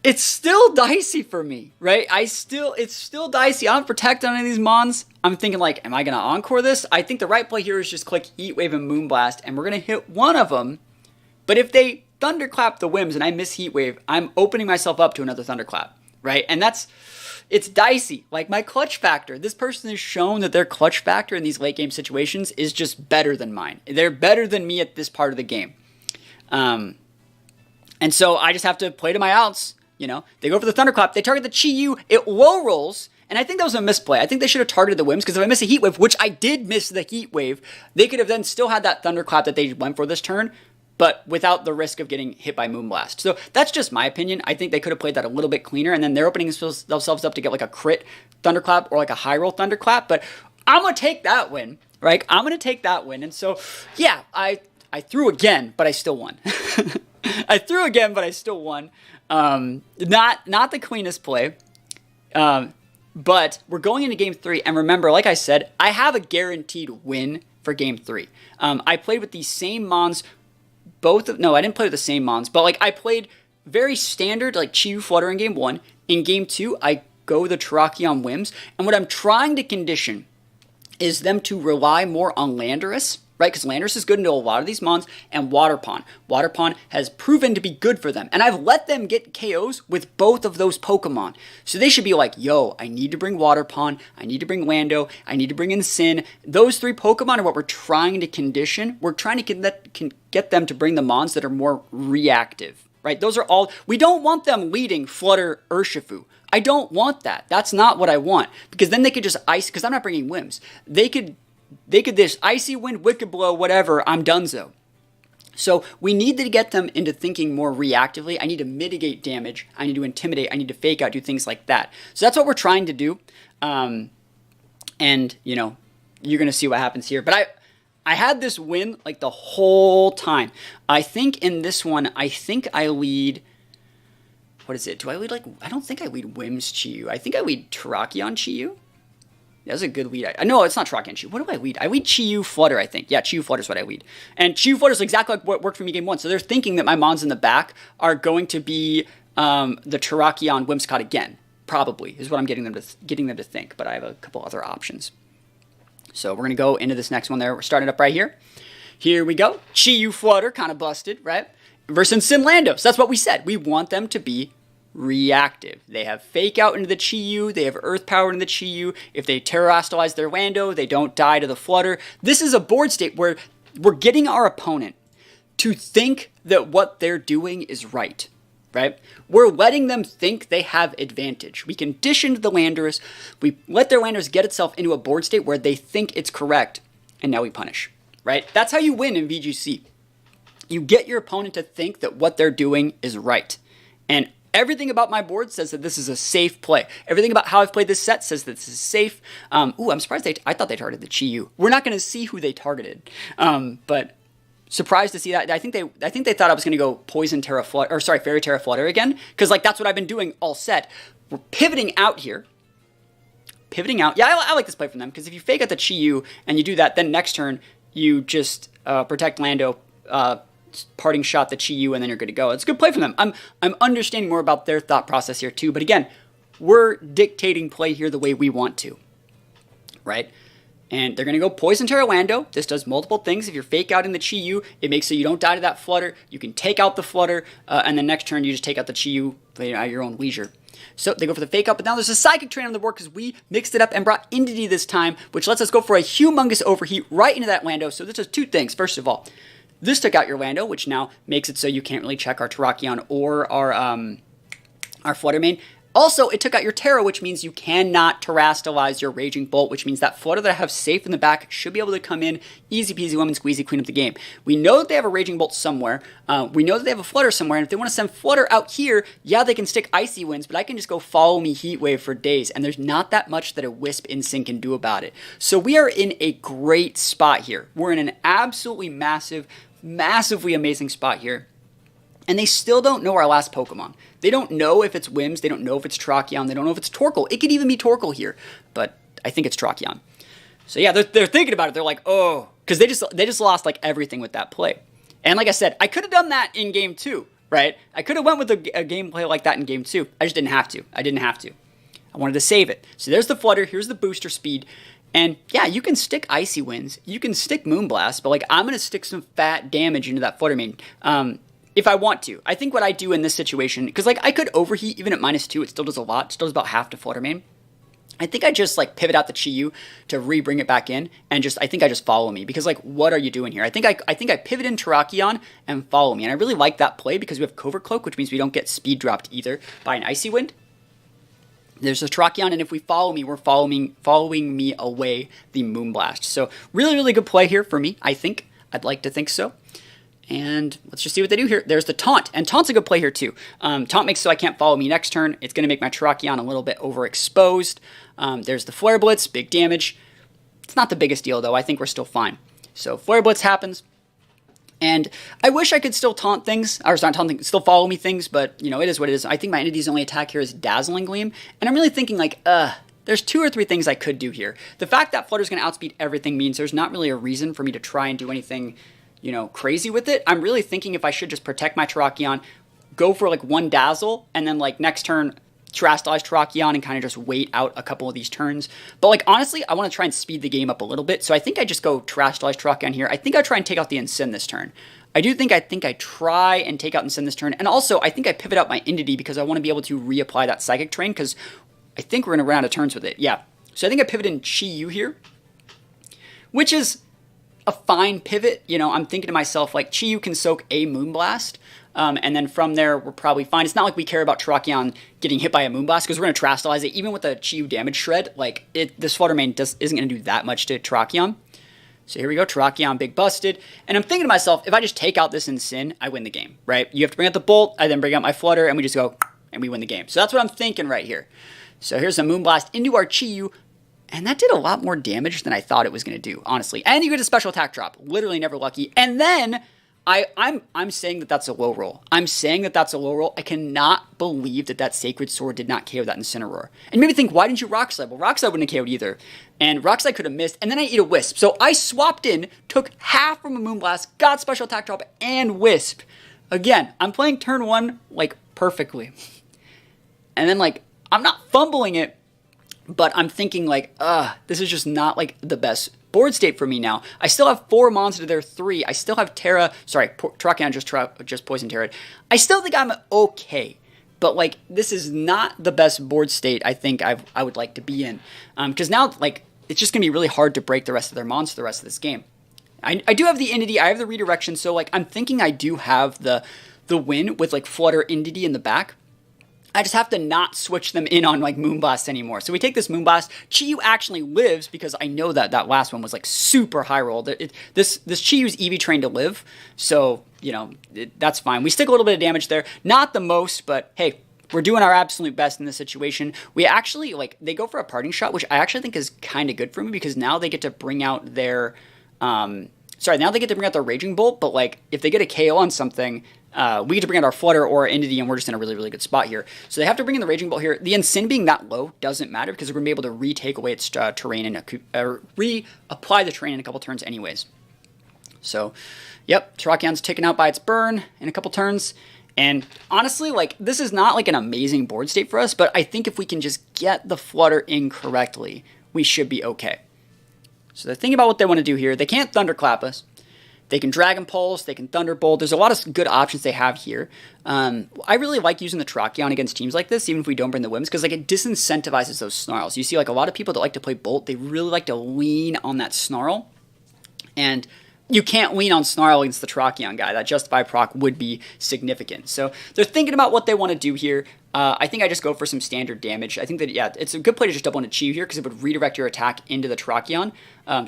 it's still dicey for me, right? It's still dicey. I don't protect on any of these mons. I'm thinking like, am I going to Encore this? I think the right play here is just click Heat Wave and Moonblast, and we're going to hit one of them. But if they Thunderclap the Whims and I miss Heat Wave, I'm opening myself up to another Thunderclap, right? And it's dicey. Like my clutch factor, this person has shown that their clutch factor in these late game situations is just better than mine. They're better than me at this part of the game. And so I just have to play to my outs, you know? They go for the Thunderclap, they target the Chi-Yu, it low rolls, and I think that was a misplay. I think they should have targeted the Whims, because if I miss a Heat Wave, which I did miss the Heat Wave, they could have then still had that Thunderclap that they went for this turn, but without the risk of getting hit by Moonblast. So that's just my opinion. I think they could have played that a little bit cleaner, and then they're opening themselves up to get like a crit Thunderclap or like a high roll Thunderclap, but I'm going to take that win, right? I'm going to take that win, and so, yeah, I threw again, but I still won. I threw again, but I still won. Not the cleanest play, but we're going into Game 3, and remember, like I said, I have a guaranteed win for Game 3. I played with these same mons. No, I didn't play with the same mons, but like I played very standard like Chi-Yu Flutter in Game 1. In Game 2, I go the Terrakion Whims, and what I'm trying to condition is them to rely more on Landorus, right? Because Landorus is good into a lot of these mons, and Waterpon. Waterpon has proven to be good for them, and I've let them get KOs with both of those Pokemon. So they should be like, yo, I need to bring Waterpon, I need to bring Lando, I need to bring in Sin. Those three Pokemon are what we're trying to condition. We're trying to get them to bring the mons that are more reactive, right? Those are all, we don't want them leading Flutter Urshifu. I don't want that. That's not what I want, because then they could just ice, because I'm not bringing Whims. They could this Icy Wind, Wicked Blow, whatever, I'm donezo. So we need to get them into thinking more reactively. I need to mitigate damage. I need to intimidate. I need to fake out, do things like that. So that's what we're trying to do. And, you know, you're going to see what happens here. But I had this win like the whole time. I think in this one, I lead... What is it? Do I lead like... I don't think I lead Whims Chi-Yu. I think I lead Terrakion Chi-Yu. That's a good lead. No, it's not Terrakion Chi-Yu. What do I lead? I lead Chi-Yu Flutter, I think. Yeah, Chi-Yu Flutter is what I lead. And Chi-Yu Flutter is exactly like what worked for me Game 1. So they're thinking that my mons in the back are going to be the Terrakion Whimsicott again. Probably, is what I'm getting them to think. But I have a couple other options. So we're going to go into this next one there. We're starting up right here. Here we go. Chi-Yu Flutter, kind of busted, right? Versus Sin Lando. So that's what we said. We want them to be reactive. They have Fake Out into the Chi-Yu, they have Earth Power into the Chi-Yu. If they terrestrialize their Lando, they don't die to the Flutter. This is a board state where we're getting our opponent to think that what they're doing is right, right? We're letting them think they have advantage. We conditioned the Landorus, we let their Landorus get itself into a board state where they think it's correct, and now we punish, right? That's how you win in VGC. You get your opponent to think that what they're doing is right. And everything about my board says that this is a safe play. Everything about how I've played this set says that this is safe. I'm surprised I thought they targeted the Chi-Yu. We're not going to see who they targeted, but surprised to see that. I think they thought I was going to go Poison Terra Flutter, or sorry, Fairy Terra Flutter again, because like that's what I've been doing all set. We're pivoting out here. Pivoting out. Yeah, I like this play from them, because if you fake out the Chi-Yu and you do that, then next turn you just protect Lando, parting shot the Chi-Yu, and then you're good to go. It's a good play from them. I'm understanding more about their thought process here too, but again, we're dictating play here the way we want to, right? And they're going to go Poison Terra Lando. This does multiple things. If you're fake out in the Chi-Yu, it makes so you don't die to that Flutter. You can take out the Flutter, and then next turn you just take out the Chi-Yu at your own leisure. So they go for the fake out, but now there's a Psychic Train on the board because we mixed it up and brought Entity this time, which lets us go for a humongous overheat right into that Lando. So this does two things. First of all, This took out your Lando, which now makes it so you can't really check our Terrakion or our Flutter Mane. Also, it took out your Terra, which means you cannot Terrastalize your Raging Bolt, which means that Flutter that I have safe in the back should be able to come in easy peasy lemon squeezy, clean up the game. We know that they have a Raging Bolt somewhere. We know that they have a Flutter somewhere, and if they want to send Flutter out here, yeah, they can stick Icy Winds, but I can just go Follow Me Heat Wave for days, and there's not that much that a Wisp in sync can do about it. So we are in a great spot here. We're in an absolutely massively amazing spot here. And they still don't know our last Pokemon. They don't know if it's Wims, they don't know if it's Terrakion, they don't know if it's Torkoal. It could even be Torkoal here, but I think it's Terrakion. So yeah, they're thinking about it. They're like, oh, because they just lost like everything with that play. And like I said, I could have done that in game 2, right? I could have went with a gameplay like that in game 2. I just didn't have to. I wanted to save it. So there's the Flutter, here's the booster speed. And yeah, you can stick Icy Winds, you can stick Moonblast, but like I'm going to stick some fat damage into that Flutter Mane. If I want to. I think what I do in this situation, because like I could overheat even at -2, it still does a lot. It still does about half to Flutter Mane. I think I just like pivot out the Chi-Yu to re-bring it back in, and I think I just Follow Me, because like what are you doing here? I think I pivot in Terrakion and Follow Me, and I really like that play because we have Covert Cloak, which means we don't get speed dropped either by an Icy Wind. There's a Terrakion, and if we Follow Me, we're following me away the Moonblast. So really good play here for me, I think. I'd like to think so. And let's just see what they do here. There's the Taunt, and Taunt's a good play here too. Taunt makes so I can't Follow Me next turn. It's going to make my Terrakion a little bit overexposed. There's the Flare Blitz, big damage. It's not the biggest deal though. I think we're still fine. So Flare Blitz happens. And I wish I could still taunt things, or not taunt things, still Follow Me things, but you know, it is what it is. I think my entity's only attack here is Dazzling Gleam, and I'm really thinking like, there's 2 or 3 things I could do here. The fact that Flutter's going to outspeed everything means there's not really a reason for me to try and do anything, you know, crazy with it. I'm really thinking if I should just protect my Terrakion, go for like 1 Dazzle, and then like next turn Terrastalize Terrakion and kind of just wait out a couple of these turns. But like honestly, I want to try and speed the game up a little bit, so I think I just go Terrastalize Terrakion here. I think I try and take out the Incin this turn. I think I try and take out Incin this turn, and also I think I pivot out my Entity because I want to be able to reapply that Psychic Terrain, because I think we're going to run out of turns with it. Yeah, so I think I pivot in Chi-Yu here, which is a fine pivot. You know, I'm thinking to myself, like, Chi-Yu can soak a Moonblast, and then from there, we're probably fine. It's not like we care about Terrakion getting hit by a Moonblast, because we're going to Terrastalize it. Even with the Chi-Yu damage shred, like, this Flutter Mane isn't going to do that much to Terrakion. So here we go, Terrakion, big busted. And I'm thinking to myself, if I just take out this Incin, I win the game, right? You have to bring out the Bolt, I then bring out my Flutter, and we just go, and we win the game. So that's what I'm thinking right here. So here's a Moonblast into our Chi-Yu, and that did a lot more damage than I thought it was going to do, honestly. And you get a special attack drop. Literally never lucky. And then I'm saying that that's a low roll. I'm saying that that's a low roll. I cannot believe that Sacred Sword did not KO that Incineroar. And maybe think, why didn't you Rock Slide? Well, Rock Slide wouldn't have KO'd either. And Rock Slide could have missed. And then I eat a Wisp. So I swapped in, took half from a Moonblast, got special attack drop, and Wisp. Again, I'm playing turn 1, like, perfectly. And then, like, I'm not fumbling it, but I'm thinking like, this is just not like the best board state for me now. I still have 4 monsters to their 3. I still have Terrakion just poison Terra. I still think I'm okay, but like this is not the best board state I think I would like to be in, because now like it's just gonna be really hard to break the rest of their monsters the rest of this game. I do have the Entity, I have the redirection, so like I'm thinking I do have the win with like Flutter Entity in the back. I just have to not switch them in on like Moonblast anymore. So we take this Moonblast. Chi-Yu actually lives because I know that last one was like super high roll. This Chi-Yu's EV trained to live. So, you know, that's fine. We stick a little bit of damage there. Not the most, but hey, we're doing our absolute best in this situation. We actually, like, they go for a parting shot, which I actually think is kind of good for me because now they get to bring out their, now they get to bring out their Raging Bolt, but like, if they get a KO on something, we get to bring out our Flutter or our Entity, and we're just in a really good spot here. So they have to bring in the Raging Bolt here. The Incin being that low doesn't matter because we're going to be able to retake away its terrain and reapply the terrain in a couple turns anyways. So, yep, Terrakion's taken out by its burn in a couple turns. And honestly, like, this is not like an amazing board state for us, but I think if we can just get the Flutter in correctly, we should be okay. So they're thinking about what they want to do here. They can't Thunderclap us. They can Dragon Pulse, they can Thunderbolt. There's a lot of good options they have here. I really like using the Terrakion against teams like this, even if we don't bring the Wims, because like it disincentivizes those Snarls. You see like a lot of people that like to play Bolt, they really like to lean on that Snarl. And you can't lean on Snarl against the Terrakion guy. That Justify proc would be significant. So they're thinking about what they want to do here. I think I just go for some standard damage. I think that, yeah, it's a good play to just double and achieve here because it would redirect your attack into the Terrakion.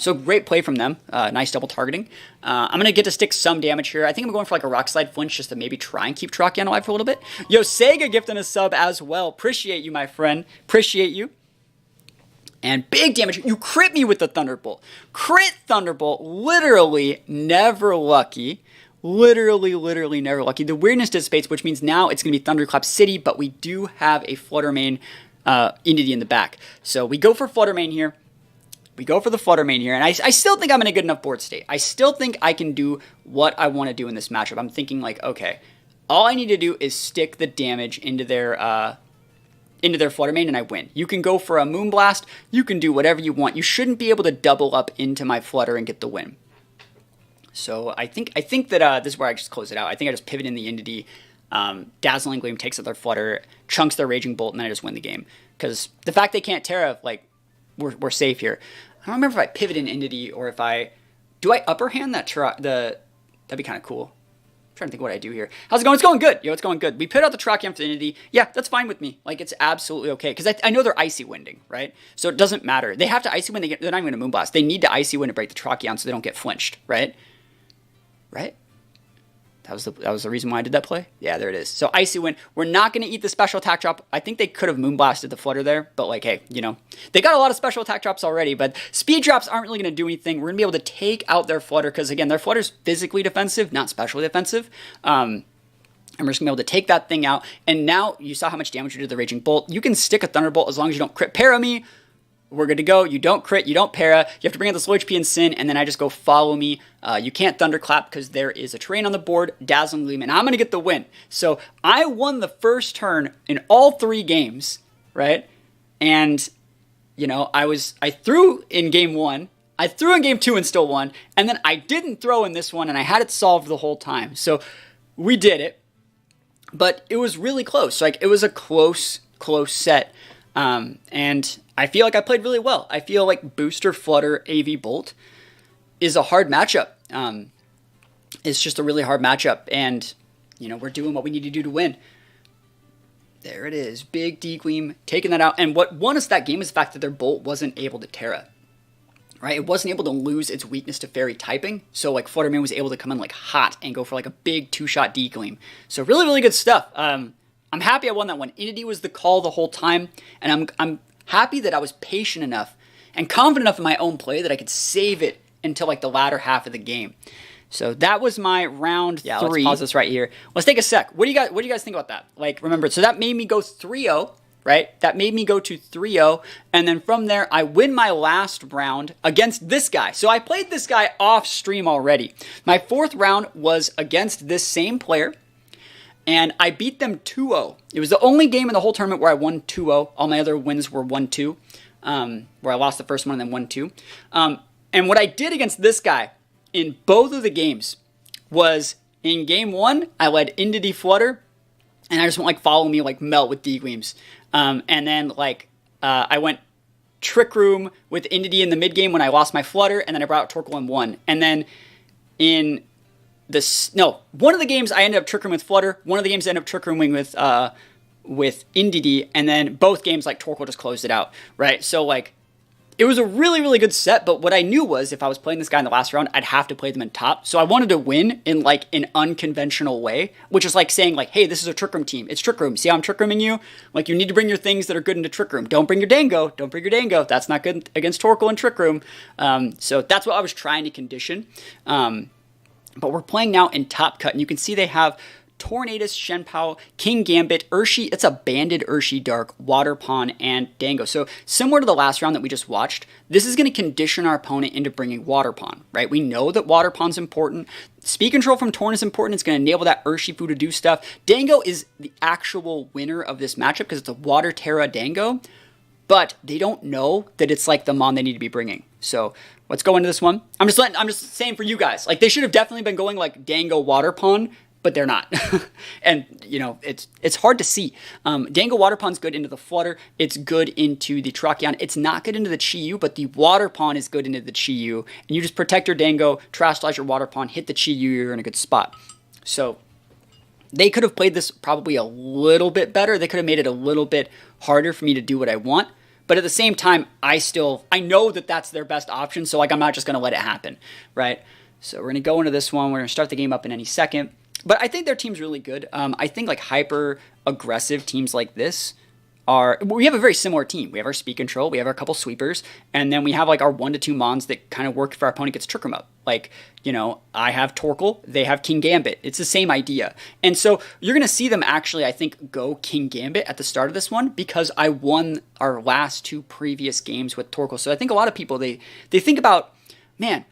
So great play from them. Nice double targeting. I'm going to get to stick some damage here. I think I'm going for like a Rock Slide flinch just to maybe try and keep Terrakion alive for a little bit. Yo, Sega gifting a sub as well. Appreciate you, my friend. Appreciate you. And big damage. You crit me with the Thunderbolt. Crit Thunderbolt. Literally never lucky. Literally never lucky. The weirdness dissipates, which means now it's going to be Thunderclap City, but we do have a Flutter Mane entity in the back. So we go for Flutter Mane here. We go for the Flutter Mane here, and I still think I'm in a good enough board state. I still think I can do what I want to do in this matchup. I'm thinking like, okay, all I need to do is stick the damage into their Flutter Mane and I win. You can go for a Moonblast. You can do whatever you want. You shouldn't be able to double up into my Flutter and get the win. So I think that this is where I just close it out. I think I just pivot in the entity. Dazzling Gleam takes out their Flutter, chunks their Raging Bolt, and then I just win the game. Because the fact they can't Terra, like, we're safe here. I don't remember if I pivot an entity or if I... Do I upper hand that that'd be kind of cool. I'm trying to think what I do here. How's it going? It's going good. Yo, it's going good. We put out the Terrakion for the entity. Yeah, that's fine with me. Like, it's absolutely okay. Because I know they're Icy Winding, right? So it doesn't matter. They have to Icy Wind. They're not even going to Moonblast. They need to Icy Wind to break the Terrakion so they don't get flinched, right? Right? That was the reason why I did that play? Yeah, there it is. So Icy Wind. We're not going to eat the special attack drop. I think they could have Moonblasted the Flutter there, but like, hey, you know, they got a lot of special attack drops already, but speed drops aren't really going to do anything. We're going to be able to take out their Flutter because, again, their Flutter's physically defensive, not specially defensive. And we're just going to be able to take that thing out. And now you saw how much damage you did to the Raging Bolt. You can stick a Thunderbolt as long as you don't crit para me. We're good to go. You don't crit, you don't para. You have to bring out this low HP and Sin, and then I just go follow me. You can't Thunderclap because there is a terrain on the board, Dazzling Gleam, and I'm going to get the win. So I won the first turn in all 3 games, right? And, you know, I threw in game 1. I threw in game 2 and still won. And then I didn't throw in this one, and I had it solved the whole time. So we did it. But it was really close. Like, it was a close set. And I feel like I played really well. I feel like Booster Flutter AV Bolt is a hard matchup. It's just a really hard matchup. And, you know, we're doing what we need to do to win. There it is. Big D-Gleam taking that out. And what won us that game is the fact that their Bolt wasn't able to Terra. Right? It wasn't able to lose its weakness to Fairy typing. So, like, Flutter Mane was able to come in, like, hot and go for, like, a big 2-shot D-Gleam. So, really, really good stuff. I'm happy I won that one. Entity was the call the whole time, and I'm happy that I was patient enough and confident enough in my own play that I could save it until like the latter half of the game. So that was my round 3. Let's pause this right here. Let's take a sec. What do you guys think about that? Like, remember, so that made me go 3-0, right? That made me go to 3-0, and then from there, I win my last round against this guy. So I played this guy off stream already. My 4th round was against this same player, and I beat them 2-0. It was the only game in the whole tournament where I won 2-0. All my other wins were 1-2, where I lost the first one and then 1-2. And what I did against this guy in both of the games was in game 1, I led Entity Flutter, and I just went like follow me, like melt with D-Gleams. And then like I went Trick Room with Entity in the mid game when I lost my Flutter, and then I brought out Torkoal and won. And then in one of the games I ended up Trick Room with Flutter. One of the games I ended up Trick Rooming with Indeedee, and then both games like Torkoal just closed it out, right? So like it was a really, really good set, but what I knew was if I was playing this guy in the last round, I'd have to play them in top. So I wanted to win in like an unconventional way, which is like saying like, hey, this is a Trick Room team. It's Trick Room. See how I'm Trick Rooming you? Like you need to bring your things that are good into Trick Room. Don't bring your Dango. Don't bring your Dango. That's not good against Torkoal and Trick Room. So that's what I was trying to condition. But we're playing now in Top Cut, and you can see they have Tornadus, Shenpao, King Gambit, Urshi. It's a banded Urshi Dark, Water Pawn, and Dango. So similar to the last round that we just watched, this is going to condition our opponent into bringing Water Pawn, right? We know that Water Pawn's important. Speed control from Torn is important. It's going to enable that Urshifu to do stuff. Dango is the actual winner of this matchup because it's a Water Terra Dango, but they don't know that it's like the mon they need to be bringing. So let's go into this one. I'm just saying for you guys, like they should have definitely been going like Dango Water Pawn but they're not. And, you know, it's hard to see. Dango Water Pawn's good into the Flutter. It's good into the Terrakion. It's not good into the Chi-Yu, but the Water Pawn is good into the Chi-Yu. And you just protect your Dango, Terastallize your Water Pawn, hit the Chi-Yu, you're in a good spot. So they could have played this probably a little bit better. They could have made it a little bit harder for me to do what I want. But at the same time, I know that that's their best option, so like I'm not just going to let it happen, right? So we're going to go into this one. We're going to start the game up in any second. But I think their team's really good. I think like hyper-aggressive teams like this we have a very similar team. We have our speed control, we have our couple sweepers, and then we have like our 1 to 2 mons that kind of work if our opponent gets Trick Room up. Like, you know, I have Torkoal, they have King Gambit. It's the same idea. And so you're going to see them actually, I think, go King Gambit at the start of this one because I won our last 2 previous games with Torkoal. So I think a lot of people, they think about, man,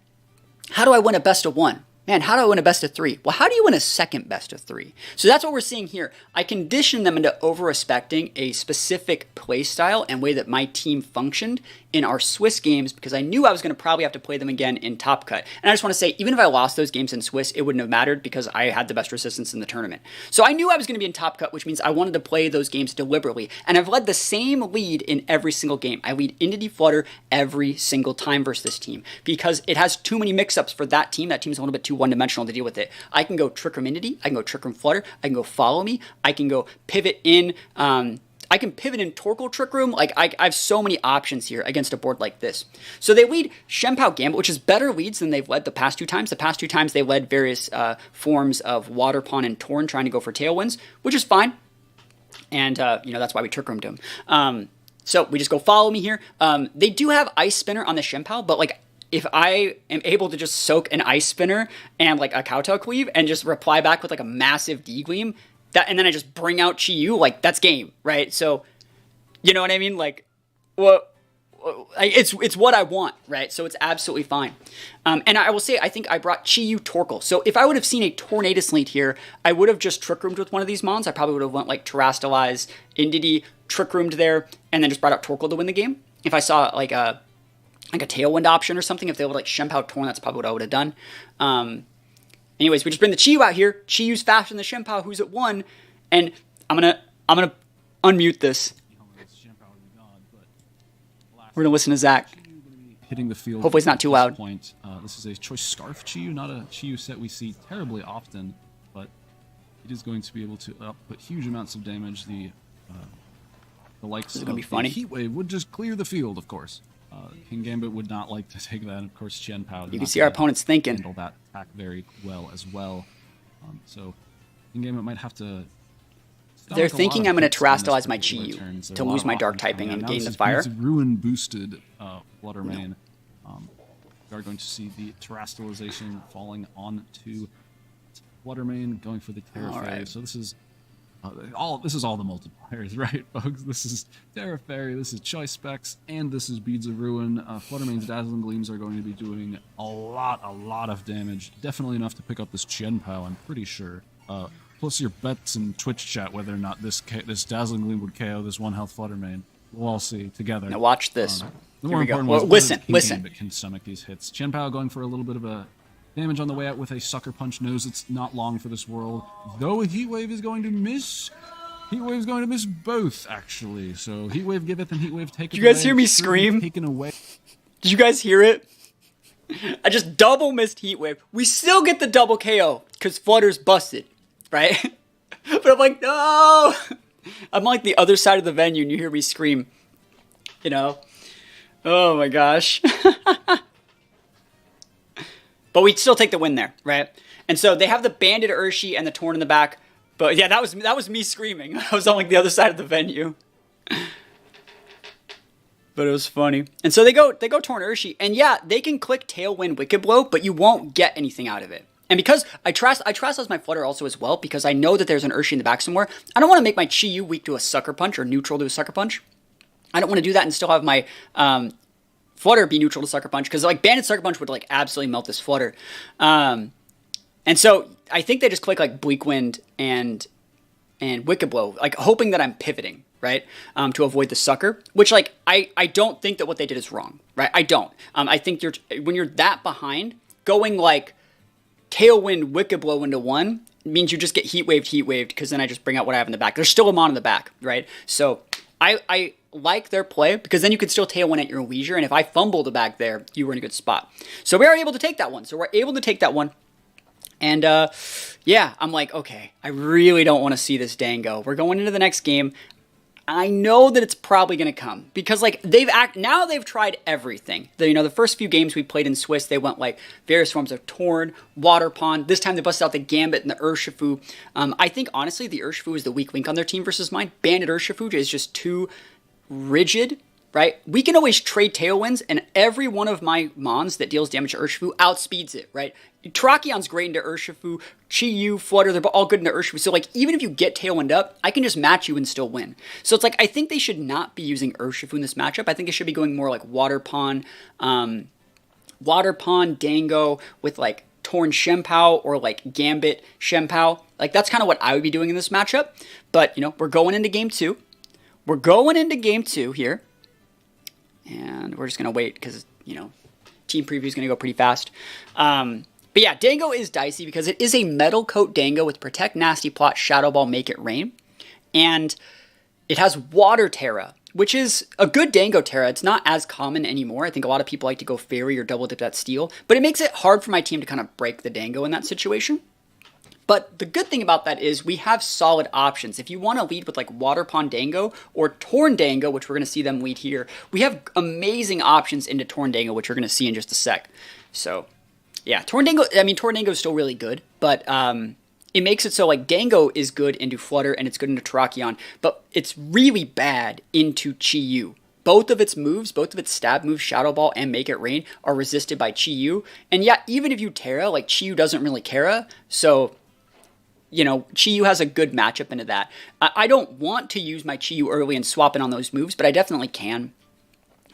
how do I win a best of 1? Man, how do I win a best of 3? Well, how do you win a second best of 3? So that's what we're seeing here. I conditioned them into over-respecting a specific play style and way that my team functioned in our Swiss games because I knew I was going to probably have to play them again in Top Cut. And I just want to say, even if I lost those games in Swiss, it wouldn't have mattered because I had the best resistance in the tournament. So I knew I was going to be in Top Cut, which means I wanted to play those games deliberately. And I've led the same lead in every single game. I lead Entity Flutter every single time versus this team because it has too many mix-ups for that team. That team's a little bit too one-dimensional to deal with it. I can go Trick Room Entity, I can go Trick Room Flutter, I can go Follow Me, I can go pivot in, I can pivot in Torkoal Trick Room. Like, I have so many options here against a board like this. So they lead Shenpao Gambit, which is better leads than they've led the past 2 times. The past 2 times they led various forms of Water Pawn and Torn trying to go for Tailwinds, which is fine. And, you know, that's why we Trick Roomed them. So we just go Follow Me here. They do have Ice Spinner on the Shenpao, but, like, if I am able to just soak an Ice Spinner and, like, a Kowtow Cleave and just reply back with, like, a massive D-Gleam, and then I just bring out Chi-Yu, like, that's game, right? So, you know what I mean? Like, well, it's what I want, right? So it's absolutely fine. And I will say, I think I brought Chi-Yu Torkoal. So if I would have seen a Tornadus lead here, I would have just Trick Roomed with one of these mons. I probably would have went, like, Terastallize, Indity, Trick Roomed there, and then just brought out Torkoal to win the game. If I saw, like a Tailwind option or something, if they would, like, Shenpao Torn, that's probably what I would have done. Anyways, we just bring the Chi-Yu out here. Chi-Yu's faster than the Shenpao, who's at 1. And I'm gonna unmute this. We're gonna listen to Zach. Hitting the field. Hopefully it's not too loud. This is a Choice Scarf Chi-Yu, not a Chi-Yu set we see terribly often, but it is going to be able to output huge amounts of damage. The likes of the Heat Wave would just clear the field, of course. King Gambit would not like to take that, and of course Shenpao. You can see our opponents thinking. Handle that attack very well as well. So King Gambit might have to. They're thinking I'm going to Terastallize my Chi-Yu to lose my Dark typing and gain the fire. Ruin boosted Flutter Mane. We are going to see the Terastallization falling onto Flutter Mane, going for the Terra Fairy. Right. So this is all the multipliers, right, folks? This is Terra Fairy, this is Choice Specs, and this is Beads of Ruin. Flutter Mane's Dazzling Gleams are going to be doing a lot of damage. Definitely enough to pick up this Shenpao, I'm pretty sure. Plus your bets in Twitch chat whether or not this Dazzling Gleam would KO this 1 health Flutter Mane. We'll all see together. Now watch this. The more important well, listen. Gambit can stomach these hits. Shenpao going for a little bit of a damage on the way out with a Sucker Punch. Knows it's not long for this world. Though a Heat Wave is going to miss. Heat Wave is going to miss both, actually. So Heat Wave giveth and Heat Wave taketh away. Did you guys hear me scream? Taken away. Did you guys hear it? I just double missed Heat Wave. We still get the double KO because Flutter's busted, right? But I'm like, no! I'm like the other side of the venue and you hear me scream. You know? Oh my gosh. But we still take the win there, right? And so they have the Banded Urshi and the Torn in the back. But yeah, that was me screaming. I was on like the other side of the venue. But it was funny. And so they go Torn Urshi. And yeah, they can click Tailwind Wicked Blow, but you won't get anything out of it. And because I trust as my Flutter also as well, because I know that there's an Urshi in the back somewhere, I don't want to make my Chi-Yu weak to a Sucker Punch or neutral to a Sucker Punch. I don't want to do that and still have my Flutter be neutral to Sucker Punch, because like Banded Sucker Punch would like absolutely melt this Flutter. And so I think they just click like Bleak Wind and Wicked Blow, like hoping that I'm pivoting, right, to avoid the Sucker, which like I don't think that what they did is wrong, right? I don't. I think when you're that behind, going like Tailwind Wicked Blow into 1 means you just get heat waved, because then I just bring out what I have in the back. There's still a Mon in the back, right? So I like their play, because then you can still Tailwind at your leisure, and if I fumble the back there, you were in a good spot. So we are able to take that one. And yeah, I'm like, okay, I really don't want to see this Dango. We're going into the next game. I know that it's probably going to come, because like now they've tried everything. The first few games we played in Swiss, they went like various forms of Torn, Water Pond. This time they busted out the Gambit and the Urshifu. I think honestly the Urshifu is the weak link on their team versus mine. Bandit Urshifu is just too rigid, right? We can always trade Tailwinds, and every one of my Mons that deals damage to Urshifu outspeeds it, right? Terrakion's great into Urshifu, Chi-Yu, Flutter, they're all good into Urshifu. So, like, even if you get Tailwind up, I can just match you and still win. So it's like, I think they should not be using Urshifu in this matchup. I think it should be going more like Water Pond, Dango with, like, Torn Shempao or, like, Gambit Shempao. Like, that's kind of what I would be doing in this matchup. But, we're going into game 2. We're going into game 2 here. And we're just going to wait because, team preview is going to go pretty fast. But yeah, Dango is dicey because it is a Metal Coat Dango with Protect, Nasty Plot, Shadow Ball, Make It Rain. And it has Water Terra, which is a good Dango Terra. It's not as common anymore. I think a lot of people like to go Fairy or double dip that Steel. But it makes it hard for my team to kind of break the Dango in that situation. But the good thing about that is we have solid options. If you want to lead with like Water Pond Dango or Torn Dango, which we're going to see them lead here, we have amazing options into Torn Dango, which we're going to see in just a sec. So yeah, Torn Dango is still really good, but it makes it so like Dango is good into Flutter and it's good into Terrakion, but it's really bad into Chi-Yu. Both of its moves, both of its stab moves, Shadow Ball and Make It Rain, are resisted by Chi-Yu. And yeah, even if you Terra, like Chi-Yu doesn't really Terra, so Chi-Yu has a good matchup into that. I don't want to use my Chi-Yu early and swap in on those moves, but I definitely can.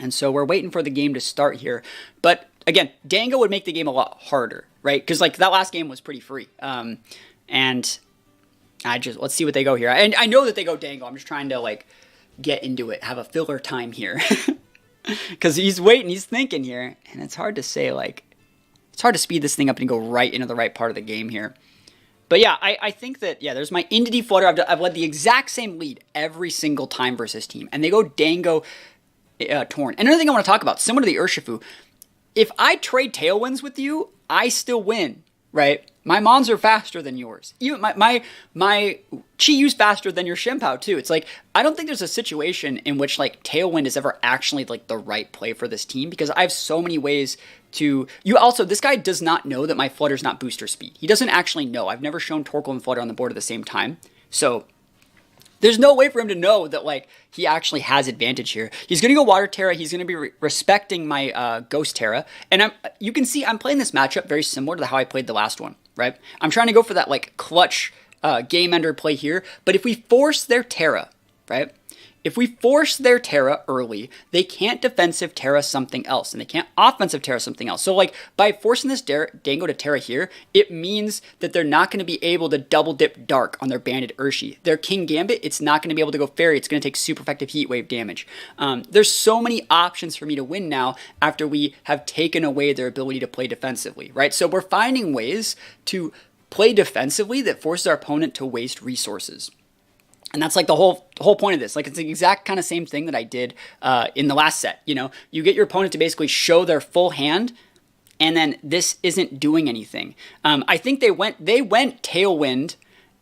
And so we're waiting for the game to start here. But again, Dango would make the game a lot harder, right? Because like that last game was pretty free. And let's see what they go here. And I know that they go Dango. I'm just trying to like get into it, have a filler time here. Because he's waiting, he's thinking here. And it's hard to say, like, it's hard to speed this thing up and go right into the right part of the game here. But yeah, I think that, there's my Entity Flutter. I've led the exact same lead every single time versus team. And they go Dango Torn. And another thing I want to talk about, similar to the Urshifu, if I trade Tailwinds with you, I still win, right? My Mons are faster than yours. Even my Chi-Yu's faster than your Shempao too. It's like, I don't think there's a situation in which like Tailwind is ever actually like the right play for this team, because I have so many ways to... this guy does not know that my Flutter's not booster speed. He doesn't actually know. I've never shown Torkoal and Flutter on the board at the same time. So there's no way for him to know that like he actually has advantage here. He's going to go Water Terra. He's going to be respecting my Ghost Terra. And you can see I'm playing this matchup very similar to how I played the last one, right? I'm trying to go for that like clutch game ender play here. But if we force their Terra, right? If we force their Terra early, they can't defensive Terra something else, and they can't offensive Terra something else. So like by forcing this Dango to Terra here, it means that they're not going to be able to double dip Dark on their Bandit Urshi. Their King Gambit, it's not going to be able to go Fairy. It's going to take super effective Heat Wave damage. There's so many options for me to win now after we have taken away their ability to play defensively, right? So we're finding ways to play defensively that forces our opponent to waste resources. And that's like the whole point of this. Like it's the exact kind of same thing that I did in the last set. You get your opponent to basically show their full hand, and then this isn't doing anything. I think they went Tailwind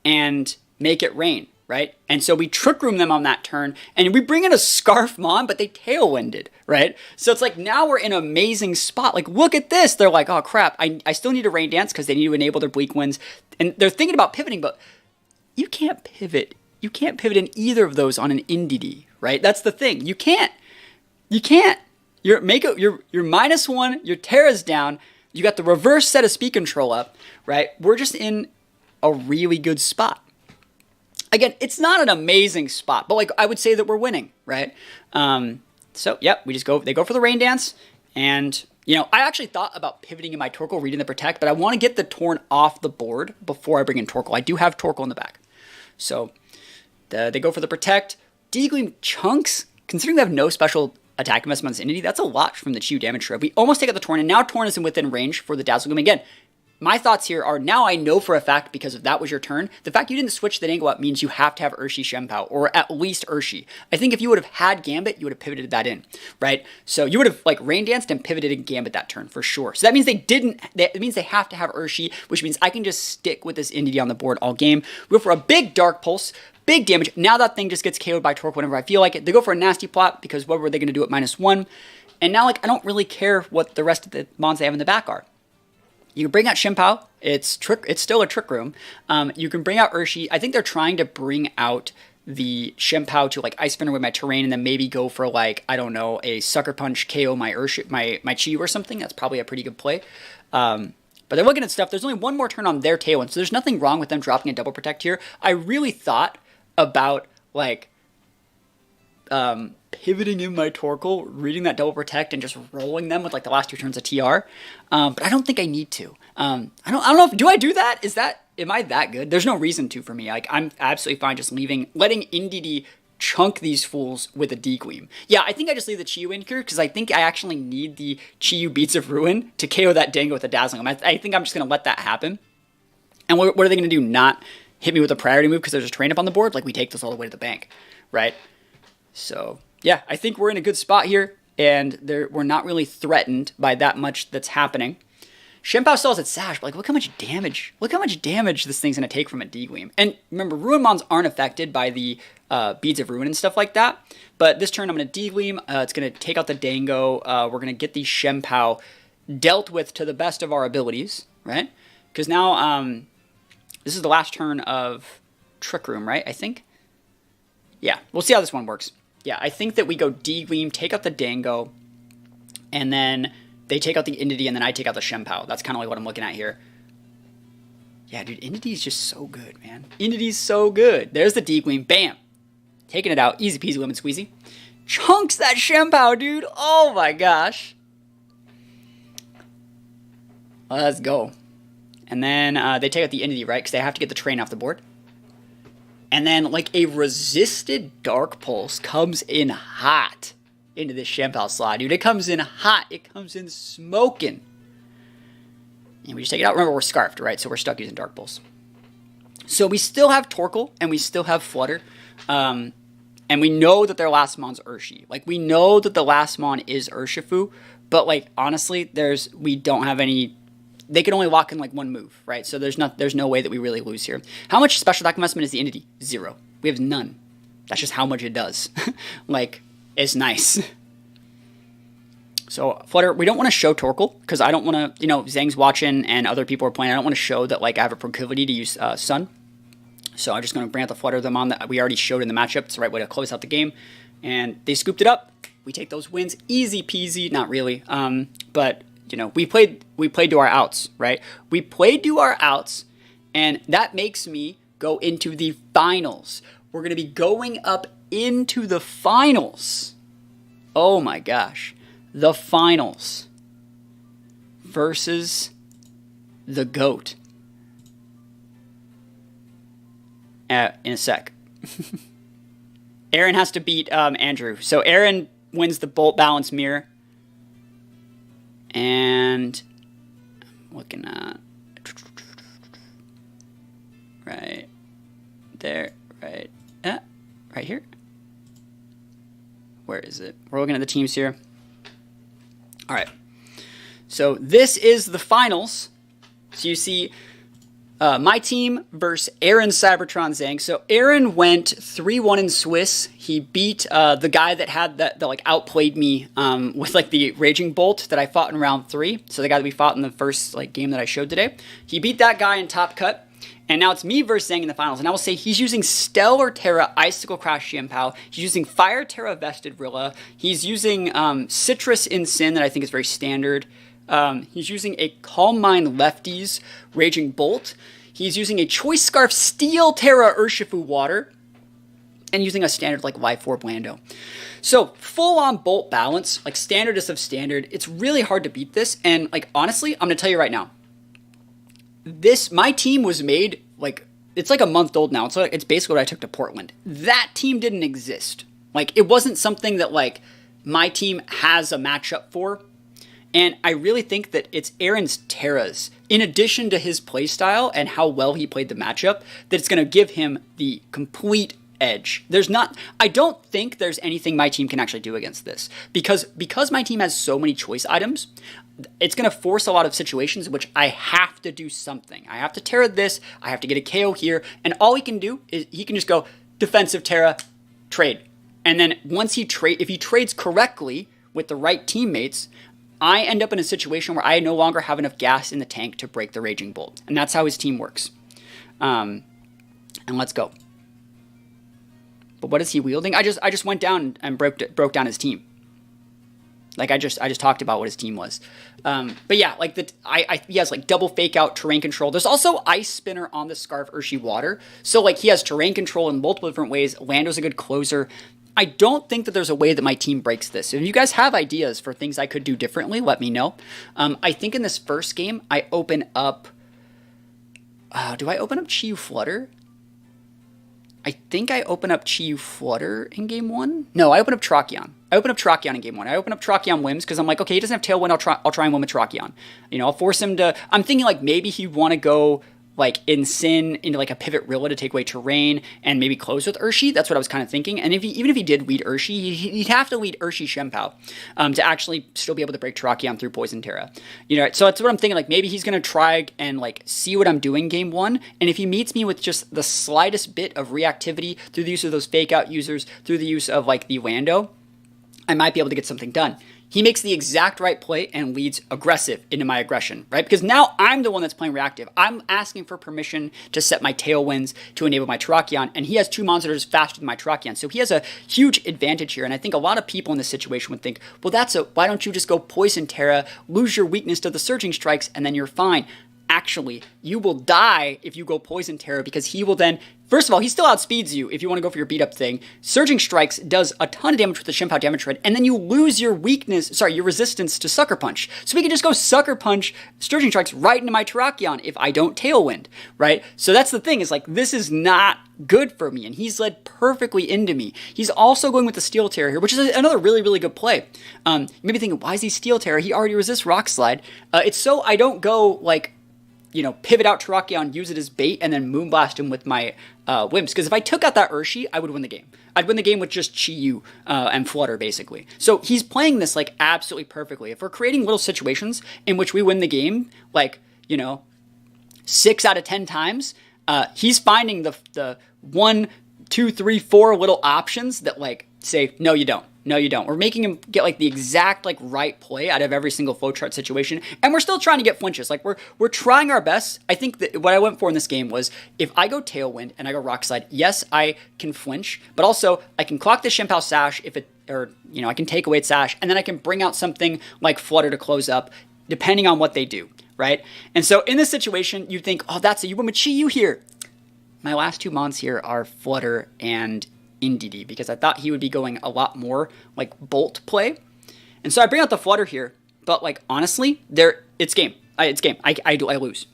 and Make It Rain, right? And so we Trick Room them on that turn, and we bring in a Scarf Mon, but they Tailwinded, right? So it's like now we're in an amazing spot. Like look at this. They're like, oh crap, I still need a Rain Dance because they need to enable their Bleak Winds, and they're thinking about pivoting, but you can't pivot. You can't pivot in either of those on an NDD, right? That's the thing. You can't. You're -1, your Terra's down, you got the reverse set of speed control up, right? We're just in a really good spot. Again, it's not an amazing spot, but like I would say that we're winning, right? So yep, they go for the Rain Dance, and I actually thought about pivoting in my Torkoal, reading the Protect, but I want to get the Torn off the board before I bring in Torkoal. I do have Torkoal in the back. So they go for the Protect. Deagling Chunks, considering they have no special attack investment on this entity, that's a lot from the Chi-Yu damage shred. We almost take out the Torn, and now Torn is within range for the Dazzle Gleam. Again, my thoughts here are, now I know for a fact, because if that was your turn, the fact you didn't switch the Dango up means you have to have Urshi Shenpao, or at least Urshi. I think if you would have had Gambit, you would have pivoted that in, right? So you would have like Rain Danced and pivoted in Gambit that turn for sure. So that means it means they have to have Urshi, which means I can just stick with this Indeedee on the board all game. We go for a big Dark Pulse, big damage. Now that thing just gets KO'd by Torque whenever I feel like it. They go for a nasty plot, because what were they going to do at -1? And now, like, I don't really care what the rest of the mons they have in the back are. You can bring out Shenpao. It's still a Trick Room. You can bring out Urshi. I think they're trying to bring out the Shenpao to like Ice Spinner with my terrain, and then maybe go for like, I don't know, a Sucker Punch KO my Urshi, my Chi or something. That's probably a pretty good play. But they're looking at stuff. There's only one more turn on their Tailwind, so there's nothing wrong with them dropping a Double Protect here. I really thought about like pivoting in my Torkoal, reading that Double Protect, and just rolling them with like the last 2 turns of TR. But I don't think I need to. I don't know if, do I do that? Am I that good? There's no reason to for me. Like, I'm absolutely fine just letting Indeedee chunk these fools with a D-Gleam. Yeah, I think I just leave the Chiyu in here, because I think I actually need the Chiyu Beats of Ruin to KO that Dango with a Dazzling. I think I'm just going to let that happen. And what are they going to do? Not hit me with a priority move because there's a train up on the board? Like, we take this all the way to the bank, right? So, yeah, I think we're in a good spot here, and we're not really threatened by that much that's happening. Shenpao still has its Sash, but like, look how much damage this thing's going to take from a D-Gleam. And remember, Ruin Mons aren't affected by the Beads of Ruin and stuff like that, but this turn I'm going to D-Gleam. It's going to take out the Dango. We're going to get the Shenpao dealt with to the best of our abilities, right? Because now, this is the last turn of Trick Room, right? I think? Yeah, we'll see how this one works. Yeah, I think that we go D-Gleam, take out the Dango, and then they take out the Indeedee, and then I take out the Shenpao. That's kind of like what I'm looking at here. Yeah, dude, Indeedee's just so good, man. Indeedee's so good. There's the D-Gleam. Bam. Taking it out. Easy peasy lemon squeezy. Chunks that Shenpao, dude. Oh my gosh. Let's go. And then they take out the Indeedee, right? Because they have to get the train off the board. And then, like, a resisted Dark Pulse comes in hot into this Shenpao slot, dude. It comes in hot. It comes in smoking. And we just take it out. Remember, we're scarfed, right? So we're stuck using Dark Pulse. So we still have Torkoal, and we still have Flutter. And we know that their last mon's Urshi. Like, we know that the last mon is Urshifu. But, like, honestly, we don't have any... They can only lock in like one move, right? So there's no way that we really lose here. How much special attack investment is the Indeedee? 0. We have none. That's just how much it does. Like, it's nice. So Flutter, we don't want to show Torkoal, because I don't want to, Zheng's watching and other people are playing. I don't want to show that like I have a proclivity to use Sun. So I'm just going to bring out the Flutter them on that we already showed in the matchup. It's the right way to close out the game. And they scooped it up. We take those wins. Easy peasy. Not really. But... we played to our outs, right? We played to our outs, and that makes me go into the finals. We're going to be going up into the finals. Oh my gosh. The finals versus the GOAT. In a sec. Aaron has to beat Andrew. So Aaron wins the Bolt Balance Mirror. And I'm looking at right there, right here. Where is it? We're looking at the teams here. All right. So this is the finals. So you see my team versus Aaron Cybertron Zheng. So Aaron went 3-1 in Swiss. He beat the guy that had that like outplayed me with like the Raging Bolt that I fought in round 3. So the guy that we fought in the first like game that I showed today. He beat that guy in Top Cut. And now it's me versus Zheng in the finals. And I will say he's using Stellar Terra Icicle Crash Shenpao. He's using Fire Terra Vested Rilla. He's using Citrus in Sin that I think is very standard. He's using a Calm Mind Lefties Raging Bolt. He's using a Choice Scarf Steel Terra Urshifu Water. And using a standard like Life Orb Blando. So, full-on Bolt balance, like standardest of standard. It's really hard to beat this. And like honestly, I'm going to tell you right now. My team was made, like, it's like a month old now. It's basically what I took to Portland. That team didn't exist. Like, it wasn't something that, like, my team has a matchup for. And I really think that it's Aaron's Terras, in addition to his playstyle and how well he played the matchup, that it's going to give him the complete edge. I don't think there's anything my team can actually do against this. Because my team has so many choice items, it's going to force a lot of situations in which I have to do something. I have to Terra this, I have to get a KO here, and all he can do is he can just go defensive Terra, trade. And then once if he trades correctly with the right teammates, I end up in a situation where I no longer have enough gas in the tank to break the Raging Bolt. And that's how his team works. And let's go. But what is he wielding? I just went down and broke down his team. Like I just talked about what his team was. But yeah, like he has like double fake out terrain control. There's also Ice Spinner on the Scarf Urshi Water. So like he has terrain control in multiple different ways. Lando's a good closer. I don't think that there's a way that my team breaks this. If you guys have ideas for things I could do differently, let me know. I think in this first game, I open up... do I open up Chi-Yu Flutter? I think I open up Chi-Yu Flutter in game 1. No, I open up Tracheon. I open up Tracheon in game 1. I open up Tracheon Whims because I'm like, okay, he doesn't have Tailwind. I'll try and win with Tracheon. You know, I'll force him to... I'm thinking like maybe he'd want to go... like in Sin into like a pivot Rilla to take away terrain and maybe close with Urshi. That's what I was kind of thinking. And even if he did lead Urshi, he'd have to lead Urshi Shempao to actually still be able to break Tracheon through Poison Terra. You know, so that's what I'm thinking. Like maybe he's gonna try and like see what I'm doing game 1. And if he meets me with just the slightest bit of reactivity through the use of those fake out users, through the use of like the Lando, I might be able to get something done. He makes the exact right play and leads aggressive into my aggression, right? Because now I'm the one that's playing reactive. I'm asking for permission to set my Tailwinds to enable my Tracheon, and he has 2 monsters faster than my Tracheon. So he has a huge advantage here, and I think a lot of people in this situation would think, well, why don't you just go Poison Terra, lose your weakness to the Surging Strikes, and then you're fine. Actually, you will die if you go Poison Terra because he will then... First of all, he still outspeeds you if you want to go for your beat-up thing. Surging Strikes does a ton of damage with the Shempao damage thread, and then you lose your your resistance to Sucker Punch. So we can just go Sucker Punch Surging Strikes right into my Tracheon if I don't Tailwind, right? So that's the thing, is like, this is not good for me, and he's led perfectly into me. He's also going with the Steel Terror here, which is another really, really good play. You may be thinking, why is he Steel Terror? He already resists Rock Slide. It's so I don't go, like... you know, pivot out Tracheon, use it as bait, and then Moonblast him with my Whims. Because if I took out that Urshi, I would win the game. I'd win the game with just Chi-Yu and Flutter, basically. So he's playing this, like, absolutely perfectly. If we're creating little situations in which we win the game, like, you know, 6 out of 10 times, he's finding the 1, 2, 3, 4 little options that, like, say, no, you don't. No, you don't. We're making him get like the exact like right play out of every single flowchart situation, and we're still trying to get flinches. Like we're trying our best. I think that what I went for in this game was if I go Tailwind and I go Rock Slide, yes, I can flinch, but also I can clock the Shempao Sash I can take away its Sash, and then I can bring out something like Flutter to close up, depending on what they do, right? And so in this situation, you think, oh, you went with Chi-Yu here. My last 2 mons here are Flutter and Indeedee, because I thought he would be going a lot more like Bolt play. And so I bring out the Flutter here, but like honestly, it's game. I lose.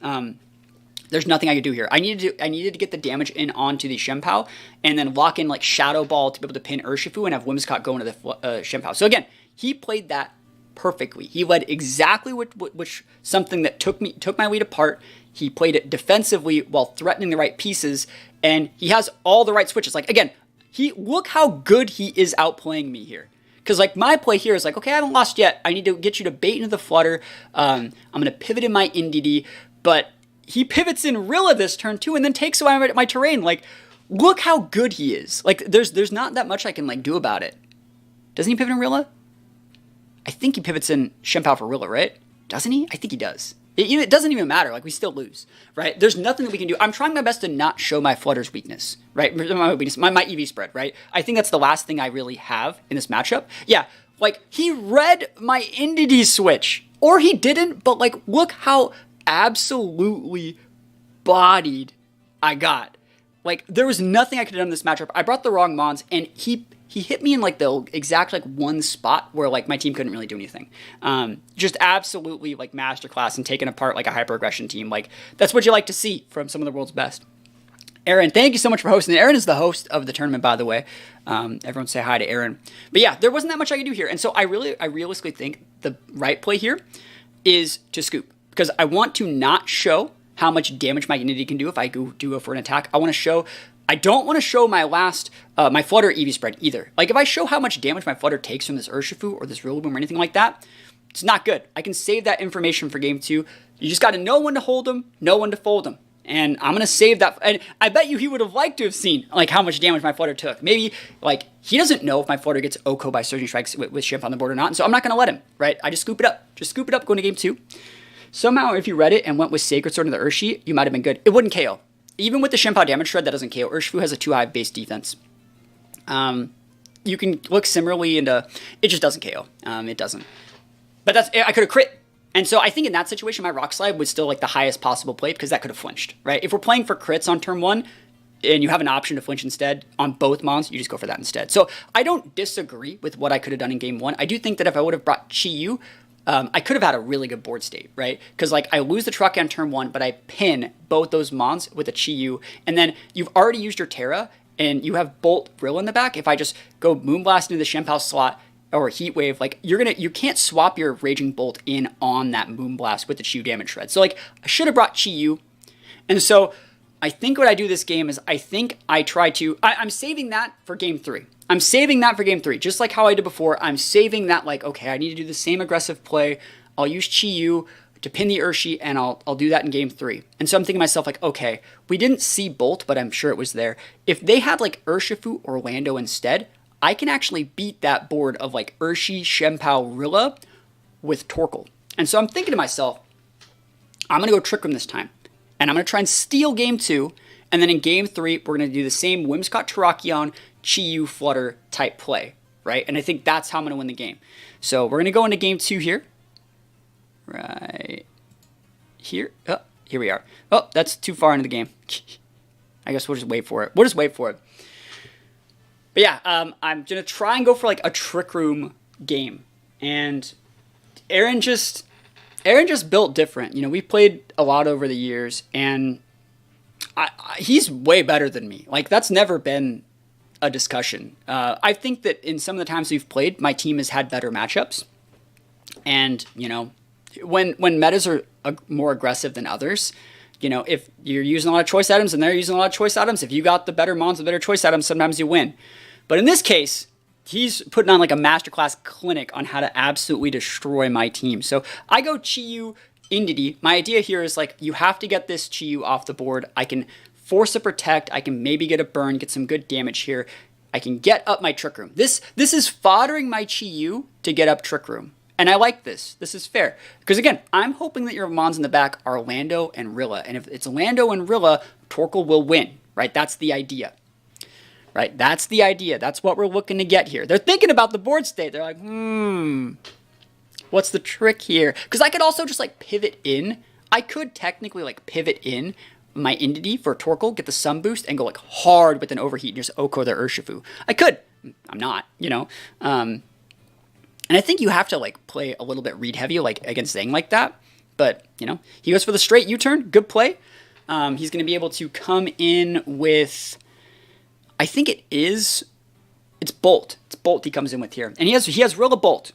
There's nothing I could do here. I needed to get the damage in onto the Shempao and then lock in like Shadow Ball to be able to pin Urshifu and have Whimsicott go into the Shempao. So again, he played that perfectly. He led exactly which something that took my lead apart. He played it defensively while threatening the right pieces, and he has all the right switches. Like again, look how good he is outplaying me here. Because like my play here is like, okay, I haven't lost yet. I need to get you to bait into the Flutter. I'm going to pivot in my Indeedee, but he pivots in Rilla this turn too, and then takes away my terrain. Like, look how good he is. Like, there's not that much I can like do about it. Doesn't he pivot in Rilla? I think he pivots in Shempao for Rilla, right? Doesn't he? I think he does. It doesn't even matter. Like, we still lose, right? There's nothing that we can do. I'm trying my best to not show my Flutter's weakness, right? My EV spread, right? I think that's the last thing I really have in this matchup. Yeah, like, he read my Indeedee switch. Or he didn't, but, like, look how absolutely bodied I got. Like, there was nothing I could have done in this matchup. I brought the wrong mons, and he hit me in, like, the exact, like, one spot where, like, my team couldn't really do anything. Just absolutely, like, masterclass and taking apart, like, a hyper-aggression team. Like, that's what you like to see from some of the world's best. Aaron, thank you so much for hosting. Aaron is the host of the tournament, by the way. Everyone say hi to Aaron. But yeah, there wasn't that much I could do here. And so I realistically think the right play here is to scoop. Because I want to not show how much damage my Unity can do if I do go for an attack. I don't want to show my my Flutter EV spread either. Like if I show how much damage my Flutter takes from this Urshifu or this Rillaboom or anything like that, it's not good. I can save that information for game 2. You just got to know when to hold them, know when to fold them. And I'm going to save that. And I bet you he would have liked to have seen like how much damage my Flutter took. Maybe like he doesn't know if my Flutter gets OHKO by Surging Strikes with Shimp on the board or not. And so I'm not going to let him, right? I just scoop it up. Just scoop it up going to game 2. Somehow if you read it and went with Sacred Sword in the Urshi, you might have been good. It wouldn't KO. Even with the Shimp damage shred, that doesn't KO. Urshifu has a 2 high base defense. You can look similarly into it just doesn't KO. It doesn't. But I could have crit. And so I think in that situation, my Rock Slide was still like the highest possible play because that could have flinched, right? If we're playing for crits on turn 1 and you have an option to flinch instead on both mons, you just go for that instead. So I don't disagree with what I could have done in game 1. I do think that if I would have brought Chi-Yu, I could have had a really good board state, right? Because like I lose the truck on turn 1, but I pin both those mons with a Chi-Yu, and then you've already used your Terra, and you have Bolt Brill in the back. If I just go Moonblast into the Shemp House slot, or Heat Wave, like you can't swap your Raging Bolt in on that Moonblast with the Chi-Yu damage shred. So like I should have brought Chi-Yu. And so I think what I do this game is I think I try to, I'm saving that for game 3. I'm saving that for game 3. Just like how I did before, I'm saving that like, okay, I need to do the same aggressive play. I'll use Chi-Yu to pin the Urshi and I'll do that in game 3. And so I'm thinking to myself like, okay, we didn't see Bolt, but I'm sure it was there. If they had like Urshifu or Lando instead, I can actually beat that board of like Urshi, Shempao, Rilla with Torkoal. And so I'm thinking to myself, I'm going to go Trick Room this time. And I'm going to try and steal game 2. And then in game 3, we're going to do the same Whimsicott, Terrakion, Chi-Yu, Flutter type play, right? And I think that's how I'm going to win the game. So we're going to go into game 2 here. Right here. Oh, here we are. Oh, that's too far into the game. I guess we'll just wait for it. We'll just wait for it. But yeah, I'm going to try and go for like a Trick Room game. And Aaron just built different. You know, we've played a lot over the years, and he's way better than me. Like, that's never been a discussion. I think that in some of the times we've played, my team has had better matchups. And, you know, when metas are more aggressive than others, you know, if you're using a lot of choice items and they're using a lot of choice items, if you got the better mons with better choice items, sometimes you win. But in this case, he's putting on like a masterclass clinic on how to absolutely destroy my team. So I go Chi-Yu Indity. My idea here is like, you have to get this Chi-Yu off the board. I can force a protect. I can maybe get a burn, get some good damage here. I can get up my Trick Room. This is foddering my Chi-Yu to get up Trick Room. And I like this. This is fair. Because again, I'm hoping that your mons in the back are Lando and Rilla. And if it's Lando and Rilla, Torkoal will win, right? That's the idea. Right? That's the idea. That's what we're looking to get here. They're thinking about the board state. They're like, what's the trick here? Because I could also just like pivot in. I could technically like pivot in my Indity for Torkoal, get the Sun Boost, and go like hard with an Overheat and just OHKO their Urshifu. I could. I'm not, you know. And I think you have to like play a little bit read heavy like against Zheng like that. But, you know, he goes for the straight U-turn. Good play. He's going to be able to come in with... I think it's Bolt. It's Bolt he comes in with here. And he has Rilla Bolt.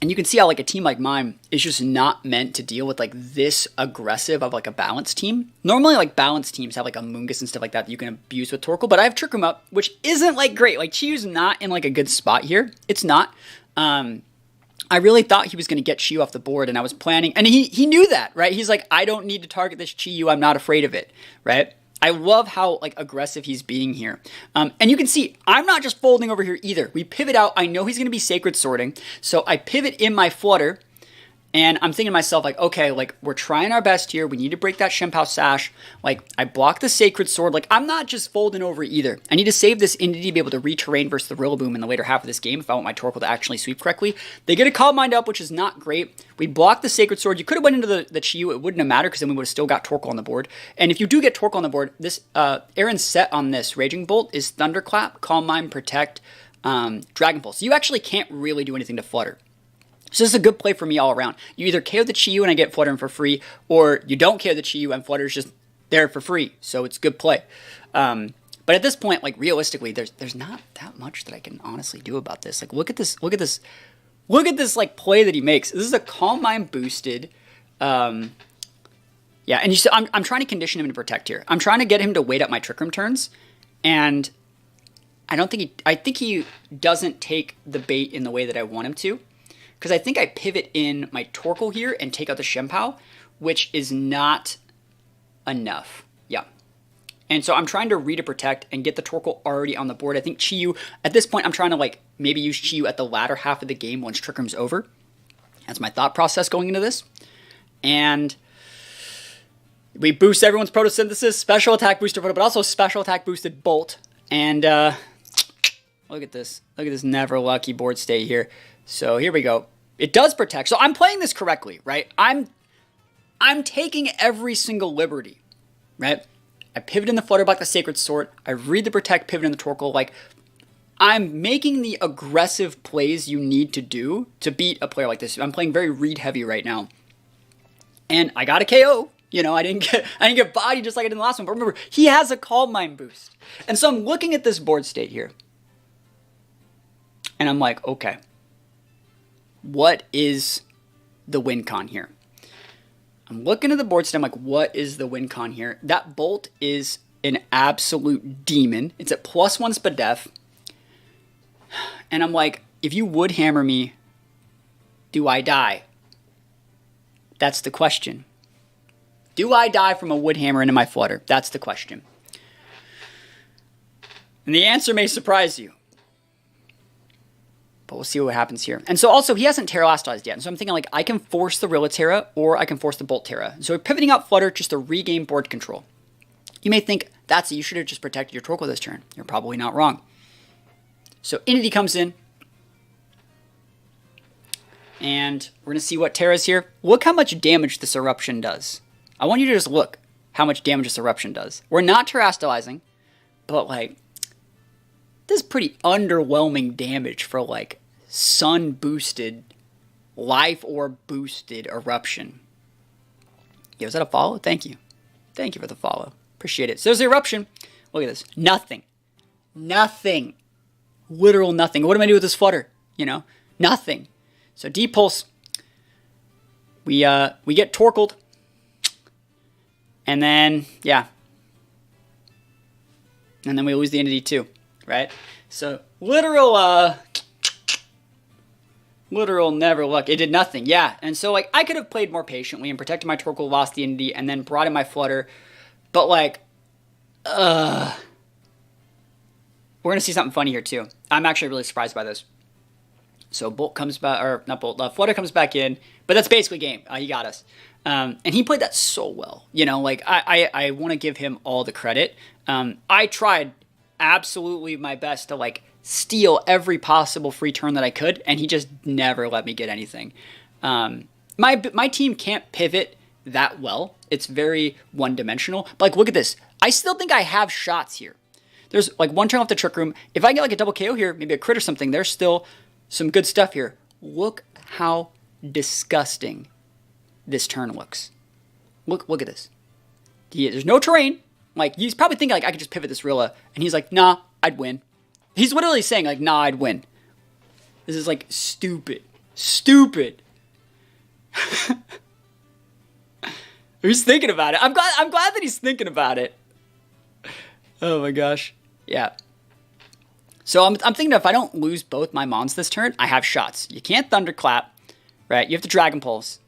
And you can see how like a team like mine is just not meant to deal with like this aggressive of like a balanced team. Normally like balanced teams have like a Mungus and stuff like that you can abuse with Torkoal, but I have Trick Room up, which isn't like great. Like Chi-Yu's not in like a good spot here. It's not. I really thought he was going to get Chi-Yu off the board, and I was planning, and he knew that, right? He's like, I don't need to target this Chi-Yu. I'm not afraid of it, right? I love how like aggressive he's being here. And you can see, I'm not just folding over here either. We pivot out. I know he's going to be Sacred Sorting, so I pivot in my Flutter, and I'm thinking to myself, like, okay, like, we're trying our best here. We need to break that Shemp Sash. Like, I block the Sacred Sword. Like, I'm not just folding over either. I need to save this Indity to be able to re-terrain versus the Rillaboom in the later half of this game if I want my Torkoal to actually sweep correctly. They get a Calm Mind up, which is not great. We block the Sacred Sword. You could have went into the Chi-Yu. It wouldn't have mattered because then we would have still got Torkoal on the board. And if you do get Torkoal on the board, this Aaron's set on this Raging Bolt is Thunderclap, Calm Mind, Protect, Dragon Pulse. So you actually can't really do anything to Flutter. So this is a good play for me all around. You either KO the Chi-Yu and I get Flutter for free, or you don't KO the Chi-Yu and Flutter's just there for free. So it's a good play. But at this point, like realistically, there's not that much that I can honestly do about this. Like look at this like play that he makes. This is a Calm Mind boosted. Yeah, and I'm trying to condition him to protect here. I'm trying to get him to wait up my Trick Room turns, and I think he doesn't take the bait in the way that I want him to, because I think I pivot in my Torkoal here and take out the Shenpao, which is not enough. Yeah. And so I'm trying to read a protect and get the Torkoal already on the board. I think Chi-Yu, at this point, I'm trying to like maybe use Chi-Yu at the latter half of the game once Trick Room's over. That's my thought process going into this. And we boost everyone's Photosynthesis, special attack boosted Photo, but also special attack boosted Bolt. And look at this. Look at this never lucky board state here. So here we go. It does protect. So I'm playing this correctly, right? I'm taking every single liberty, right? I pivot in the Flutter Block the Sacred Sword. I read the Protect, pivot in the Torkoal. Like, I'm making the aggressive plays you need to do to beat a player like this. I'm playing very read heavy right now. And I got a KO. You know, I didn't get bodied just like I did in the last one. But remember, he has a Calm Mind boost. And so I'm looking at this board state here. And I'm like, okay, what is the win con here? I'm looking at the board state. I'm like, what is the win con here? That Bolt is an absolute demon. It's at +1 Spadef. And I'm like, if you would hammer me, do I die? That's the question. Do I die from a wood hammer into my Flutter? That's the question. And the answer may surprise you. But we'll see what happens here. And so also, he hasn't Terralastalized yet. And so I'm thinking, like, I can force the Rilla Terra, or I can force the Bolt Terra. So we're pivoting out Flutter just to regain board control. You may think, that's it, you should have just protected your Torkoal this turn. You're probably not wrong. So Entity comes in. And we're going to see what Terra's here. Look how much damage this Eruption does. I want you to just look how much damage this Eruption does. We're not Terrastalizing, but, like, this is pretty underwhelming damage for, like, Sun-boosted, Life Orb-boosted Eruption. Yeah, was that a follow? Thank you. Thank you for the follow. Appreciate it. So there's the Eruption. Look at this. Nothing. Nothing. Literal nothing. What am I doing with this Flutter? You know? Nothing. So D-Pulse. We get Torkoaled. And then, yeah. And then we lose the Entity too. Right? So, literal never luck. It did nothing. Yeah. And so, like, I could have played more patiently and protected my Torkoal, lost the Entity, and then brought in my Flutter. But, like, we're going to see something funny here, too. I'm actually really surprised by this. So, Bolt comes back, or not Bolt, Flutter comes back in. But that's basically game. He got us. And he played that so well. You know, like, I want to give him all the credit. I tried absolutely my best to, like, steal every possible free turn that I could, and he just never let me get anything. My team can't pivot that well. It's very one-dimensional. But, like, look at this. I still think I have shots here. There's, like, one turn off the Trick Room. If I get, like, a double KO here, maybe a crit or something, there's still some good stuff here. Look how disgusting this turn looks. Look at this. There's no terrain. Like, he's probably thinking, like, I could just pivot this Rilla. And he's like, nah, I'd win. He's literally saying, like, nah, I'd win. This is, like, stupid. Stupid. He's thinking about it. I'm glad that he's thinking about it. Oh, my gosh. Yeah. So I'm thinking if I don't lose both my Mons this turn, I have shots. You can't Thunderclap, right? You have to Dragon Pulse.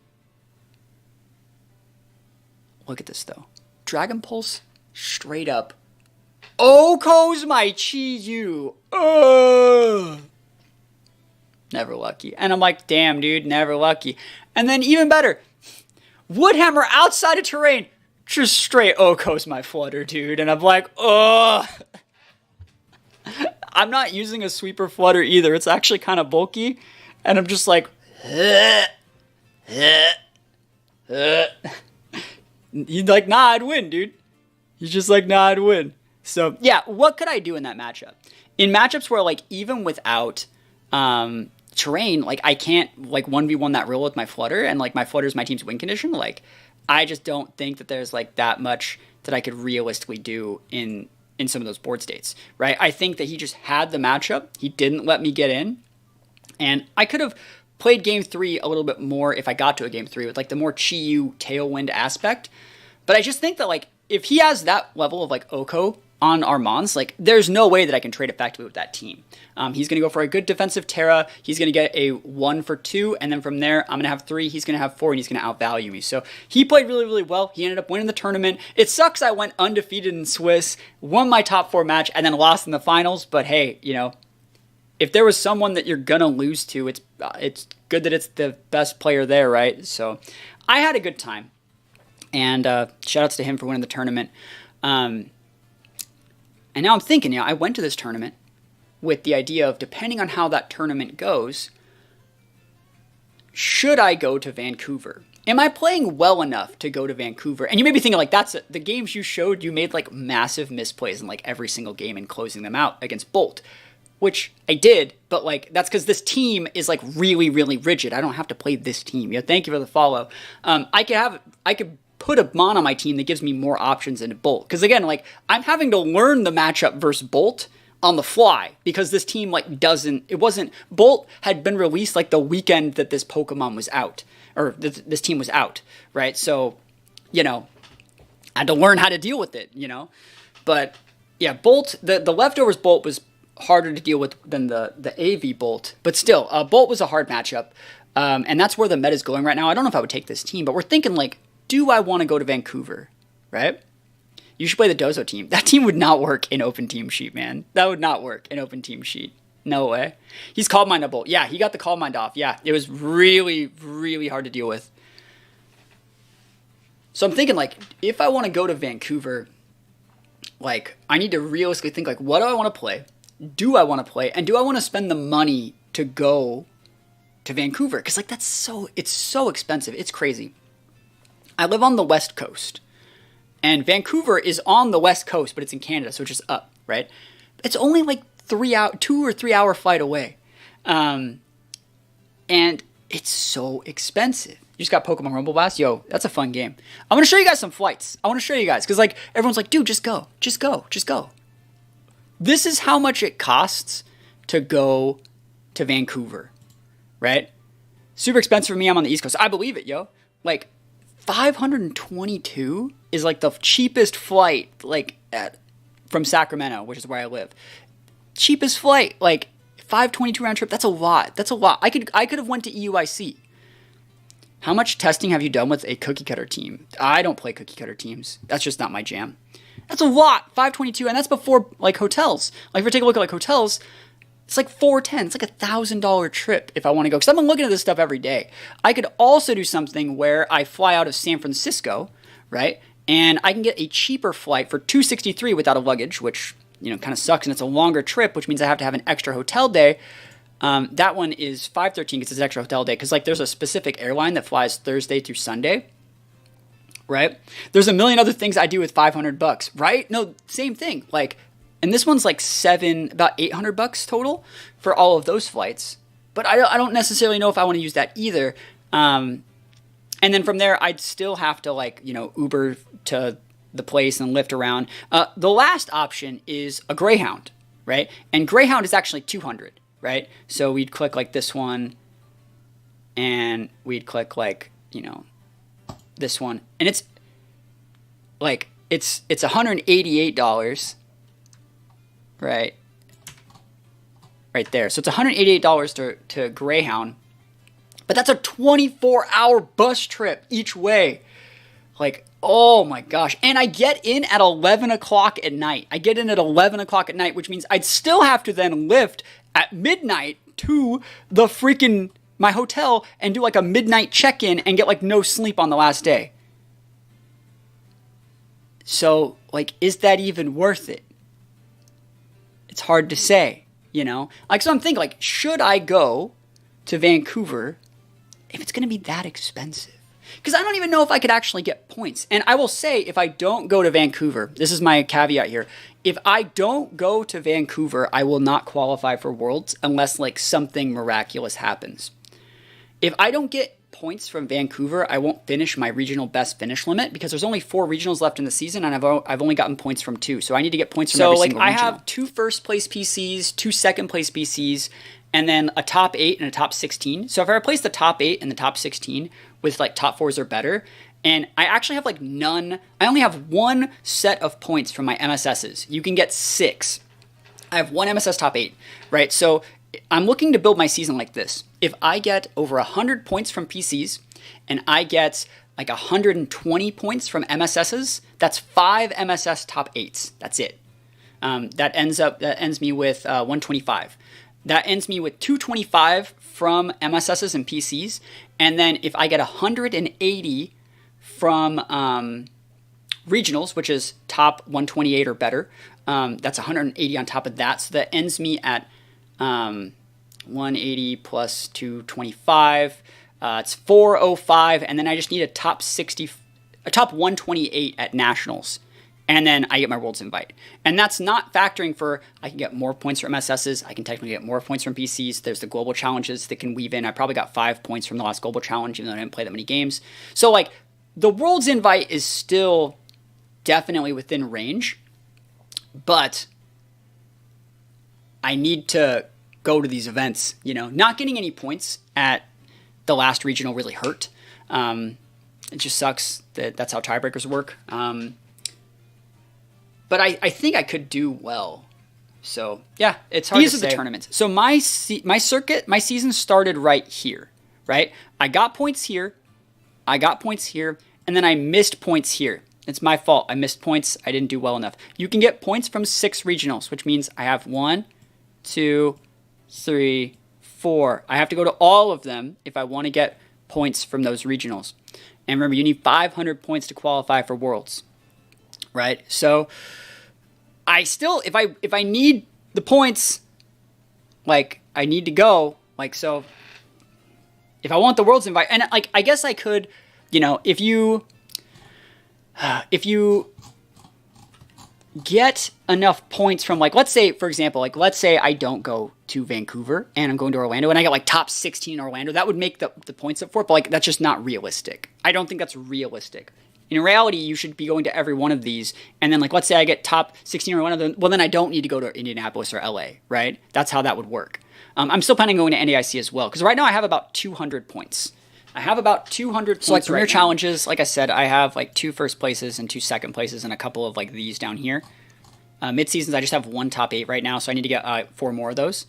Look at this, though. Dragon Pulse, straight up. Oko's my Chi-Yu. Never lucky. And I'm like, damn, dude, never lucky. And then even better, Woodhammer outside of terrain. Just straight Oko's my Flutter, dude. And I'm like, oh. I'm not using a sweeper Flutter either. It's actually kind of bulky. And I'm just like, he's like, nah, I'd win, dude. He's just like, nah, I'd win. So, yeah, what could I do in that matchup? In matchups where, like, even without terrain, like I can't like 1v1 that rill with my flutter, and like my flutter is my team's win condition. Like I just don't think that there's like that much that I could realistically do in some of those board states, right? I think that he just had the matchup. He didn't let me get in, and I could have played game 3 a little bit more if I got to a game 3 with like the more Chi-Yu tailwind aspect. But I just think that like if he has that level of like Oko on Armand's, like there's no way that I can trade effectively with that team. He's going to go for a good defensive Terra. He's going to get a 1 for 2, and then from there I'm going to have 3. He's going to have 4, and he's going to outvalue me. So he played really, really well. He ended up winning the tournament. It sucks I went undefeated in Swiss, won my top 4 match, and then lost in the finals. But hey, you know, if there was someone that you're going to lose to, it's good that it's the best player there, right? So I had a good time. And shout outs to him for winning the tournament. And now I'm thinking, you know, I went to this tournament with the idea of, depending on how that tournament goes, should I go to Vancouver? Am I playing well enough to go to Vancouver? And you may be thinking, like, the games you showed, you made, like, massive misplays in, like, every single game and closing them out against Bolt. Which I did, but, like, that's because this team is, like, really, really rigid. I don't have to play this team. Yeah, thank you for the follow. I could put a mon on my team that gives me more options than Bolt. Because again, like, I'm having to learn the matchup versus Bolt on the fly because this team like Bolt had been released like the weekend that this Pokemon was out, or this team was out, right? So, you know, I had to learn how to deal with it, you know. But yeah, Bolt, the leftovers Bolt was harder to deal with than the AV Bolt, but still, Bolt was a hard matchup, and that's where the meta is going right now. I don't know if I would take this team, but we're thinking like, do I want to go to Vancouver, right? You should play the Dozo team. That team would not work in open team sheet, man. That would not work in open team sheet. No way. He's Calm Mind a Bolt. Yeah, he got the Calm Mind off. Yeah, it was really, really hard to deal with. So I'm thinking, like, if I want to go to Vancouver, like, I need to realistically think, like, what do I want to play? Do I want to play? And do I want to spend the money to go to Vancouver? Because, like, it's so expensive. It's crazy. I live on the West Coast, and Vancouver is on the West Coast, but it's in Canada, so it's just up, right? It's only like 2 or 3 hour flight away, and it's so expensive. You just got Pokemon Rumble Blast. Yo, that's a fun game. I'm going to show you guys some flights. I want to show you guys, because like everyone's like, dude, just go. This is how much it costs to go to Vancouver, right? Super expensive for me. I'm on the East Coast. I believe it, yo. Like, 522 is like the cheapest flight, like from Sacramento, which is where I live. Cheapest flight, like 522 round trip. That's a lot. I could have went to EUIC. How much testing have you done with a cookie cutter team? I don't play cookie cutter teams. That's just not my jam. That's a lot. 522, and that's before like hotels. Like if we take a look at like hotels, it's like $410. It's like $1,000 trip if I want to go. Because I've been looking at this stuff every day. I could also do something where I fly out of San Francisco, right? And I can get a cheaper flight for $263 without a luggage, which, you know, kind of sucks. And it's a longer trip, which means I have to have an extra hotel day. That one is $513 because it's an extra hotel day. Because like there's a specific airline that flies Thursday through Sunday, right? There's a million other things I do with $500, right? No, same thing. Like, and this one's like about $800 total for all of those flights. But I don't necessarily know if I want to use that either. And then from there, I'd still have to like, you know, Uber to the place and lift around. The last option is a Greyhound, right? And Greyhound is actually $200, right? So we'd click like this one, and we'd click like, you know, this one, and it's like it's $188. Right there. So it's $188 to Greyhound, but that's a 24-hour bus trip each way. Like, oh my gosh. And I get in at 11 o'clock at night. Which means I'd still have to then lift at midnight to my hotel and do like a midnight check-in and get like no sleep on the last day. So, like, is that even worth it? It's hard to say, you know? Like, so I'm thinking, like, should I go to Vancouver if it's going to be that expensive? Because I don't even know if I could actually get points. And I will say, if I don't go to Vancouver, this is my caveat here. If I don't go to Vancouver, I will not qualify for Worlds unless like something miraculous happens. If I don't get points from Vancouver, I won't finish my regional best finish limit because there's only 4 regionals left in the season, and I've only gotten points from 2. So I need to get points from every single regional. So I have 2 first place PCs, 2 second place PCs, and then a top 8 and a top 16. So if I replace the top 8 and the top 16 with like top 4s or better, and I actually have like none, I only have 1 set of points from my MSSs. You can get 6. I have 1 MSS top 8, right? So I'm looking to build my season like this. If I get over 100 points from PCs and I get like 120 points from MSSs, that's 5 MSS top 8s. That's it. That ends me with 125. That ends me with 225 from MSSs and PCs. And then if I get 180 from regionals, which is top 128 or better, that's 180 on top of that. So that ends me at 180 plus 225. It's 405, and then I just need a top 128 at nationals, and then I get my Worlds invite. And that's not factoring for I can get more points from MSSs. I can technically get more points from PCs. There's the global challenges that can weave in. I probably got 5 points from the last global challenge, even though I didn't play that many games. So like the Worlds invite is still definitely within range, but I need to go to these events. You know, not getting any points at the last regional really hurt. It just sucks that that's how tiebreakers work. But I think I could do well. So yeah, it's hard to say. These are the tournaments. So my season started right here, right? I got points here, I got points here, and then I missed points here. It's my fault. I missed points. I didn't do well enough. You can get points from 6 regionals, which means I have 1, 2, 3, 4. I have to go to all of them if I want to get points from those regionals. And remember, you need 500 points to qualify for Worlds, right? So I still, if I need the points, like I need to go, like, so if I want the Worlds invite, and like I guess I could, you know, if you get enough points from, like, let's say, for example, like, let's say I don't go to Vancouver and I'm going to Orlando and I get like top 16 in Orlando, that would make the points up for it, but like, that's just not realistic. I don't think that's realistic. In reality, you should be going to every one of these, and then like, let's say I get top 16 or one of them, well then I don't need to go to Indianapolis or LA, right? That's how that would work. I'm still planning on going to NAIC as well, because right now I have about 200 points. I have about 200 points. So like Premier Challenges, like I said, I have like 2 first places and 2 second places and a couple of like these down here. Mid-seasons, I just have 1 top 8 right now, so I need to get 4 more of those.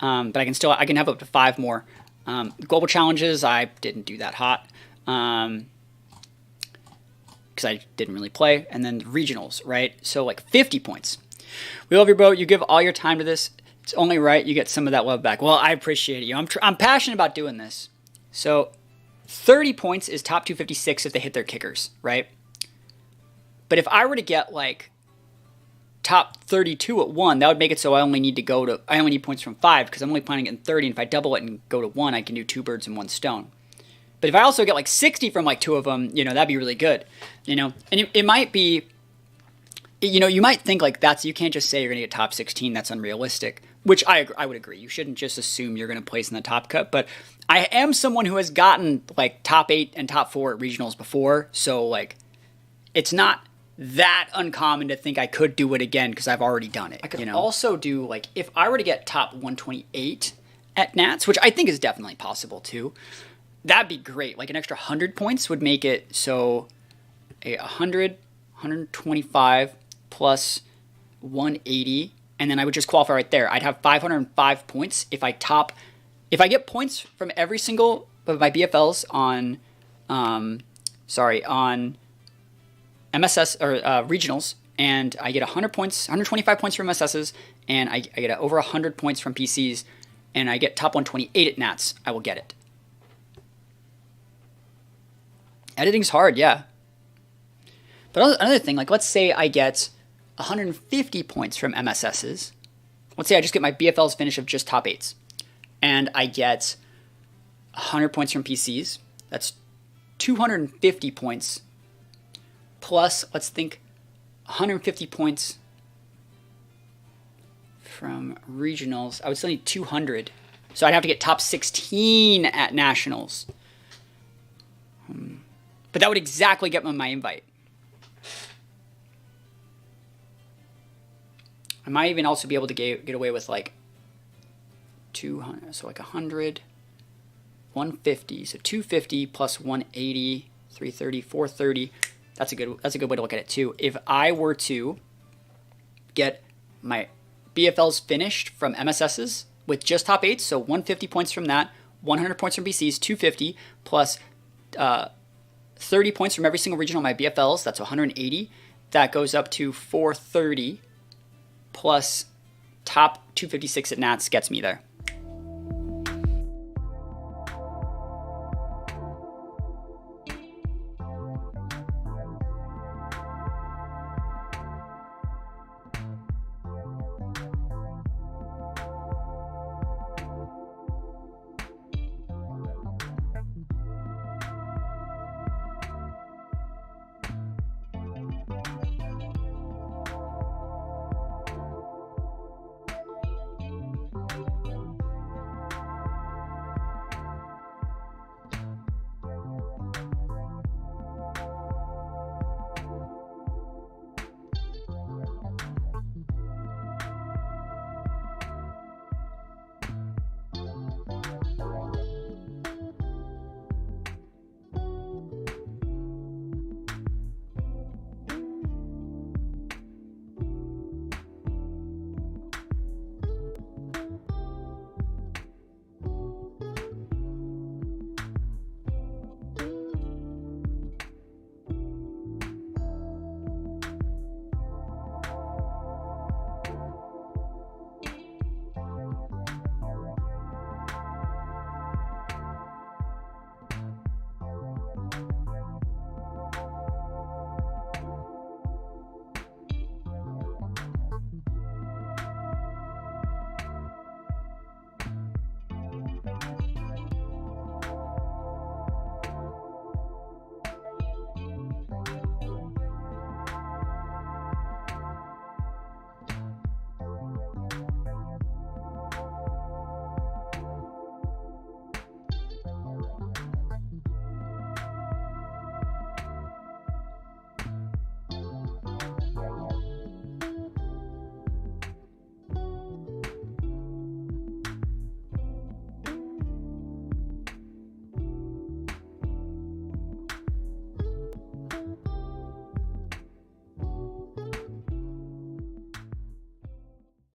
But I can have up to 5 more. Global Challenges, I didn't do that hot because I didn't really play. And then regionals, right? So like 50 points. We love you, bro. You give all your time to this. It's only right you get some of that love back. Well, I appreciate you. I'm passionate about doing this. So 30 points is top 256 if they hit their kickers, right? But if I were to get like top 32 at 1, that would make it so I only need points from 5 because I'm only planning on getting 30, and if I double it and go to 1, I can do 2 birds and 1 stone. But if I also get like 60 from like 2 of them, you know, that'd be really good, you know? And it might be, you know, you might think like you can't just say you're going to get top 16, that's unrealistic, which I would agree. You shouldn't just assume you're going to place in the top cut, but I am someone who has gotten like top 8 and top 4 at regionals before, so like it's not that uncommon to think I could do it again because I've already done it. I could also do, like, if I were to get top 128 at Nats, which I think is definitely possible too, that'd be great. Like an extra 100 points would make it so a 100, 125 plus 180, and then I would just qualify right there. I'd have 505 points if I get points from every single of my BFLs on MSS or regionals, and I get 100 points, 125 points from MSSs, and I get over 100 points from PCs, and I get top 128 at Nats, I will get it. Editing's hard, yeah. But another thing, like let's say I get 150 points from MSSs. Let's say I just get my BFL's finish of just top 8s, and I get 100 points from PCs. That's 250 points plus, let's think, 150 points from regionals. I would still need 200. So I'd have to get top 16 at nationals. But that would exactly get me my invite. I might even also be able to get away with like 200, so like 100, 150. So 250 plus 180, 330, 430. That's a good way to look at it too. If I were to get my BFLs finished from MSSs with just top 8s, so 150 points from that, 100 points from BCs, 250, plus 30 points from every single regional of my BFLs, that's 180. That goes up to 430, plus top 256 at Nats gets me there.